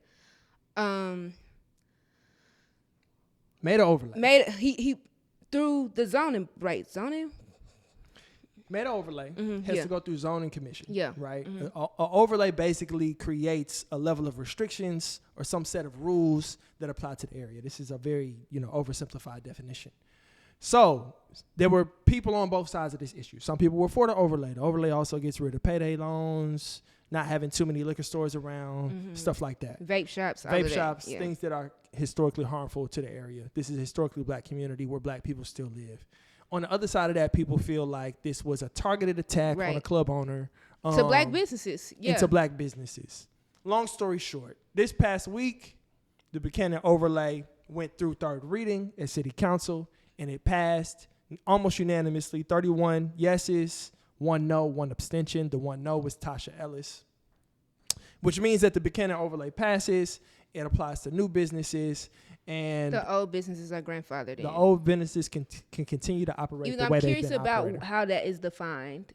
made an overlay. He through the zoning, right? Zoning. Made an overlay. Has to go through zoning commission. Yeah. Right. An overlay basically creates a level of restrictions or some set of rules that apply to the area. This is a very oversimplified definition. So there were people on both sides of this issue. Some people were for the overlay. The overlay also gets rid of payday loans, not having too many liquor stores around, stuff like that. Vape shops. Things that are historically harmful to the area. This is a historically black community where black people still live. On the other side of that, people feel like this was a targeted attack on a club owner. To black businesses. Yeah. Into black businesses. Long story short, this past week, the Buchanan overlay went through third reading at City Council, and it passed almost unanimously, 31 yeses, 1 no, 1 abstention. The 1 no was Tasha Ellis, which means that the Buchanan overlay passes. It applies to new businesses. And the old businesses are grandfathered in. The old businesses can continue to operate the way they've been operating. I'm curious about how that is defined,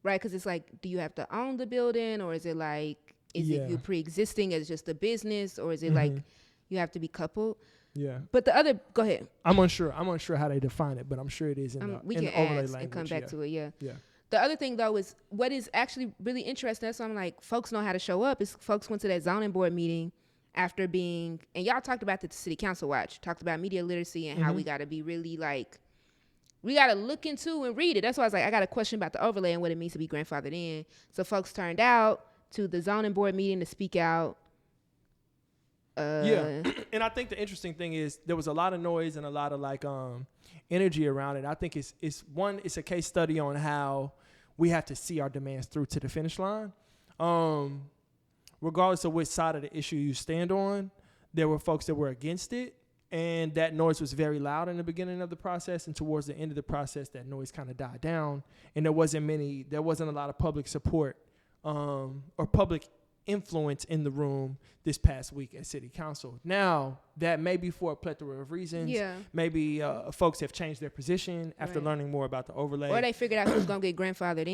right? Because it's like, do you have to own the building, or is it like, is it you pre-existing as just a business, or is it like you have to be coupled? Yeah. But the other, go ahead. I'm unsure how they define it, but I'm sure it is in the we can overlay ask language. And come back to it. Yeah. The other thing, though, is what is actually really interesting. That's why I'm like, folks know how to show up. Is folks went to that zoning board meeting after being, and y'all talked about the city council watch, talked about media literacy and how we got to be really like, we got to look into and read it. That's why I was like, I got a question about the overlay and what it means to be grandfathered in. So folks turned out to the zoning board meeting to speak out. Yeah. And I think the interesting thing is there was a lot of noise and a lot of like energy around it. I think it's a case study on how we have to see our demands through to the finish line. Regardless of which side of the issue you stand on, there were folks that were against it. And that noise was very loud in the beginning of the process, and towards the end of the process, that noise kind of died down, and there wasn't a lot of public support or public influence in the room this past week at City Council. Now, that may be for a plethora of reasons. Yeah. Maybe folks have changed their position after learning more about the overlay. Or they figured out who's going to get grandfathered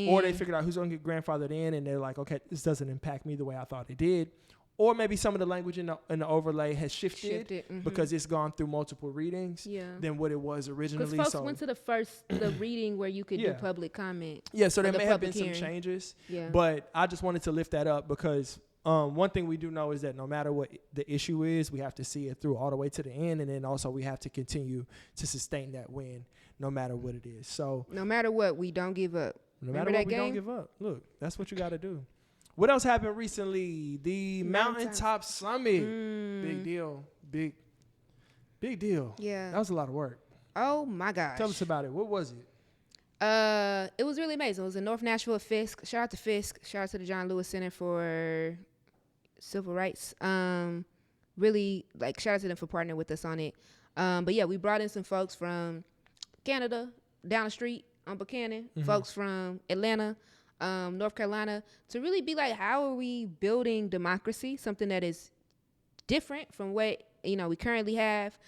in. And they're like, okay, this doesn't impact me the way I thought it did. Or maybe some of the language in the overlay has shifted because it's gone through multiple readings than what it was originally. Because folks went to the reading where you could do public comment. Yeah, so there may have been some changes. Yeah. But I just wanted to lift that up because one thing we do know is that no matter what the issue is, we have to see it through all the way to the end. And then also we have to continue to sustain that win no matter what it is. So no matter what, we don't give up. No matter what, we don't give up. Look, that's what you got to do. What else happened recently? The Mountaintop Summit. Big deal. Big deal. Yeah. That was a lot of work. Oh, my gosh. Tell us about it. What was it? It was really amazing. It was in North Nashville, Fisk. Shout out to Fisk. Shout out to the John Lewis Center for Civil Rights. Really, like, shout out to them for partnering with us on it. But, yeah, we brought in some folks from Canada, down the street on Buchanan, folks from Atlanta, North Carolina, to really be like, how are we building democracy, something that is different from what we currently have,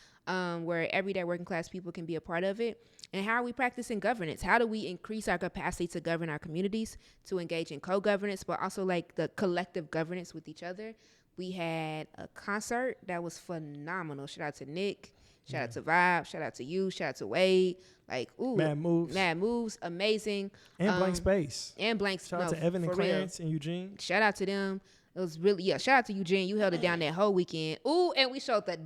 where everyday working class people can be a part of it, and how are we practicing governance? How do we increase our capacity to govern our communities, to engage in co-governance, but also like the collective governance with each other? We had a concert that was phenomenal. Shout out to Nick. Shout out to Vibe. Shout out to you. Shout out to Wade. Like, ooh. Mad Moves. Amazing. And Blank Space. Shout out to Evan and Clarence and Eugene. Shout out to them. It was really, shout out to Eugene. You held it down that whole weekend. Ooh, and we showed the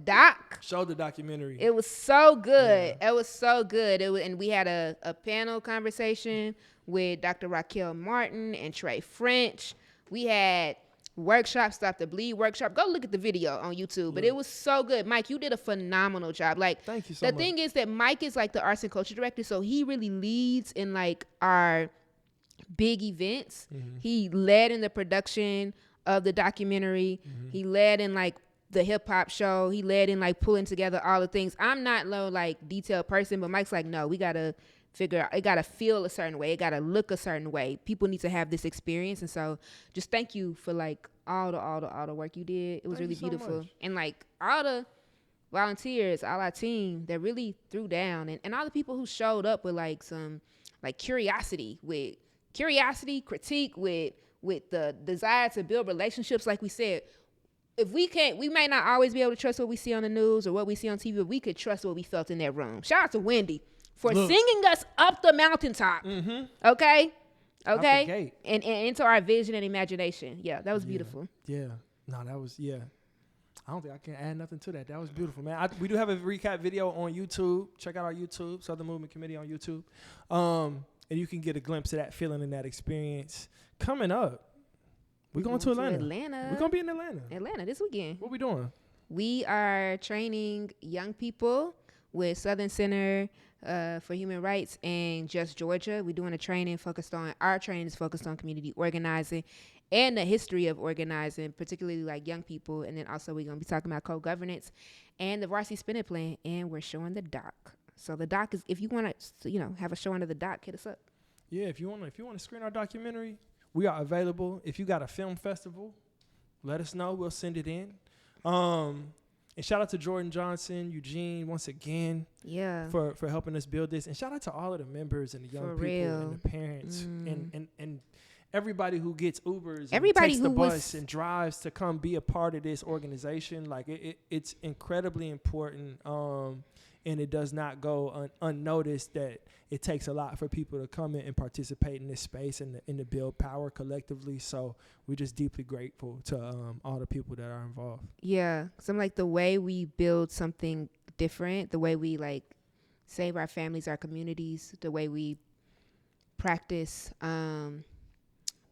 Showed the documentary. It was so good. Yeah. It was so good. And we had a panel conversation with Dr. Raquel Martin and Trey French. We had workshop, Stop the Bleed workshop. Go look at the video on YouTube. But it was so good. Mike, you did a phenomenal job. Like, thank you so much. The thing is that Mike is like the arts and culture director, so he really leads in like our big events. He led in the production of the documentary. He led in like the hip hop show. He led in like pulling together all the things. I'm not no like detailed person, but Mike's like, no, we gotta figure out, it gotta feel a certain way, it gotta look a certain way. People need to have this experience. And so just thank you for like all the work you did. It was really beautiful. And like all the volunteers, all our team that really threw down, and all the people who showed up with like some like curiosity, critique, with the desire to build relationships. Like we said, if we may not always be able to trust what we see on the news or what we see on TV, but we could trust what we felt in that room. Shout out to Wendy for singing us up the mountaintop. Okay? And into our vision and imagination. Yeah, that was beautiful. Yeah. No, that was, I don't think I can add nothing to that. That was beautiful, man. We do have a recap video on YouTube. Check out our YouTube, Southern Movement Committee on YouTube. And you can get a glimpse of that feeling and that experience. Coming up, we're going to Atlanta. We're going to be in Atlanta this weekend. What we doing? We are training young people with Southern Center for Human Rights and Just Georgia. We're doing our training is focused on community organizing and the history of organizing, particularly like young people. And then also we're going to be talking about co-governance and the varsity spending plan, and we're showing the doc. So the doc is, if you want to, have a show under the doc, hit us up. Yeah, if you want to screen our documentary, we are available. If you got a film festival, let us know. We'll send it in. And shout out to Jordan Johnson, Eugene, once again, for helping us build this. And shout out to all of the members and the young people and the parents and everybody who gets Ubers, everybody and takes the bus and drives to come be a part of this organization. Like it's incredibly important. and it does not go unnoticed that it takes a lot for people to come in and participate in this space and to build power collectively. So we're just deeply grateful to all the people that are involved. Yeah, some like the way we build something different, the way we like save our families, our communities, the way we practice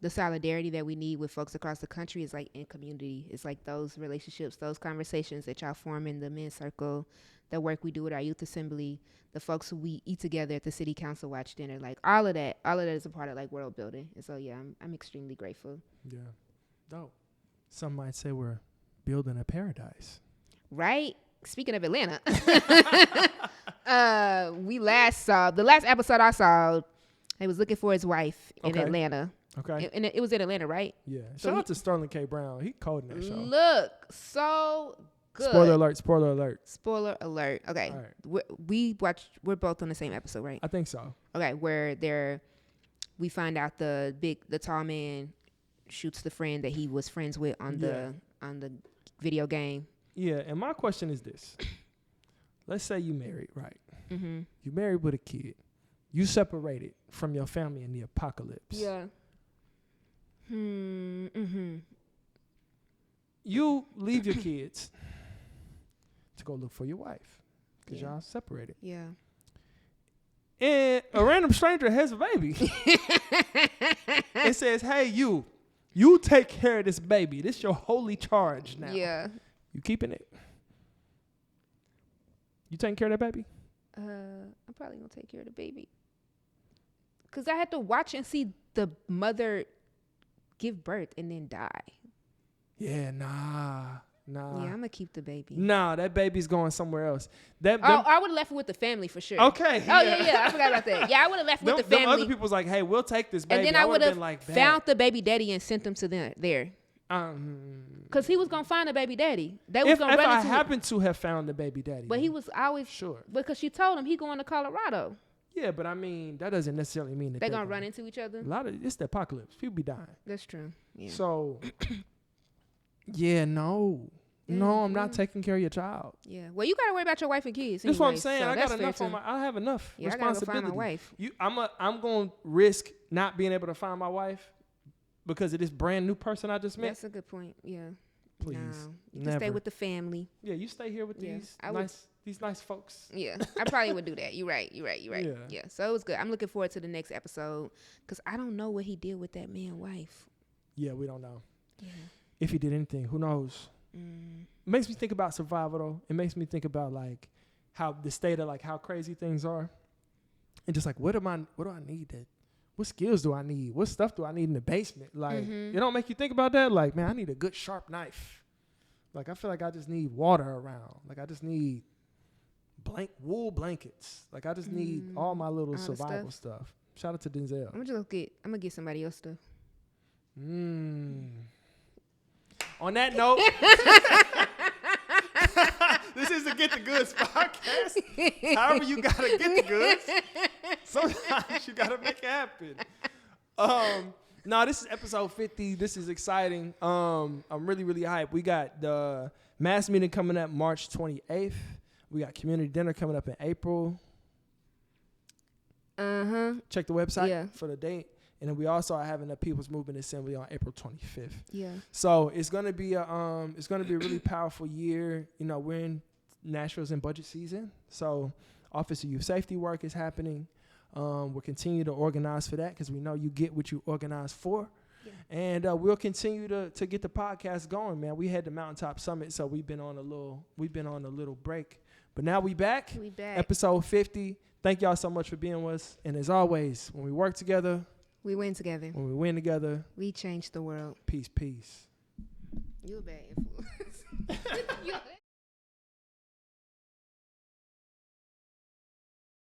the solidarity that we need with folks across the country is like in community. It's like those relationships, those conversations that y'all form in the men's circle, the work we do with our youth assembly, the folks who we eat together at the city council watch dinner, like all of that is a part of like world building. And so yeah, I'm extremely grateful. Yeah, dope. Some might say we're building a paradise. Right? Speaking of Atlanta, we last saw the last episode I saw. He was looking for his wife in Atlanta. Okay. And it was in Atlanta, right? Yeah. So Shout out to Sterling K. Brown. He cold in that show. Look, so good. Spoiler alert. Spoiler alert. Spoiler alert. Okay. All right. We're both on the same episode, right? I think so. Okay. Where we find out the tall man shoots the friend that he was friends with on the video game. Yeah. And my question is this. Let's say you married, right? Mm-hmm. You married with a kid. You separated from your family in the apocalypse. Yeah. Mm-hmm. You leave your kids to go look for your wife because y'all separated. Yeah. And a random stranger has a baby. It says, hey, you take care of this baby. This your holy charge now. Yeah. You keeping it? You taking care of that baby? I'm probably going to take care of the baby. Because I had to watch and see the mother give birth and then die. Yeah, nah. Yeah, I'm going to keep the baby. Nah, that baby's going somewhere else. I would have left it with the family for sure. Okay. Oh, yeah. I forgot about that. Yeah, I would have left it with the family. Other people's like, hey, we'll take this baby. And then I would have like, found the baby daddy and sent them to there. Because he was going to find the baby daddy. They was going to run into I happened to have found the baby daddy. But he was always... Sure. Because she told him he going to Colorado. Yeah, but I mean, that doesn't necessarily mean that they're going to run into each other. It's the apocalypse. People be dying. That's true. Yeah. So, yeah, no. No, I'm not taking care of your child. Yeah. Well, you got to worry about your wife and kids. That's anyway, what I'm saying. so I got enough on I have enough responsibility. I got to go find my wife. I'm going to risk not being able to find my wife because of this brand new person I just met. That's a good point. Yeah. Please. No, you can stay with the family. Yeah, you stay here with these nice folks. Yeah, I probably would do that. You're right. Yeah. So it was good. I'm looking forward to the next episode because I don't know what he did with that man's wife. Yeah, we don't know. Yeah. If he did anything, who knows? It makes me think about survival though. It makes me think about like how the state of like how crazy things are. And just like what do I need that? What skills do I need? What stuff do I need in the basement? Like, it don't make you think about that? Like, man, I need a good sharp knife. Like, I feel like I just need water around. Like, I just need wool blankets. Like, I just need all my little survival stuff. Shout out to Denzel. I'm gonna get somebody else stuff. On that note, this is the Get the Goods podcast. However you gotta get the goods, sometimes you gotta make it happen. No, this is episode 50. This is exciting. I'm really, really hyped. We got the mass meeting coming up March 28th. We got community dinner coming up in April. Check the website for the date. And then we also are having a People's Movement Assembly on April 25th. Yeah. So it's gonna be a really powerful year. You know, we're in Nashville's in budget season, so Office of Youth Safety work is happening. We'll continue to organize for that because we know you get what you organize for. Yeah. And we'll continue to get the podcast going, man. We had the Mountaintop Summit, so we've been on a little break, but now we back. Episode 50. Thank y'all so much for being with us. And as always, when we work together, we win together. When we win together, we change the world. Peace. You a bad influence.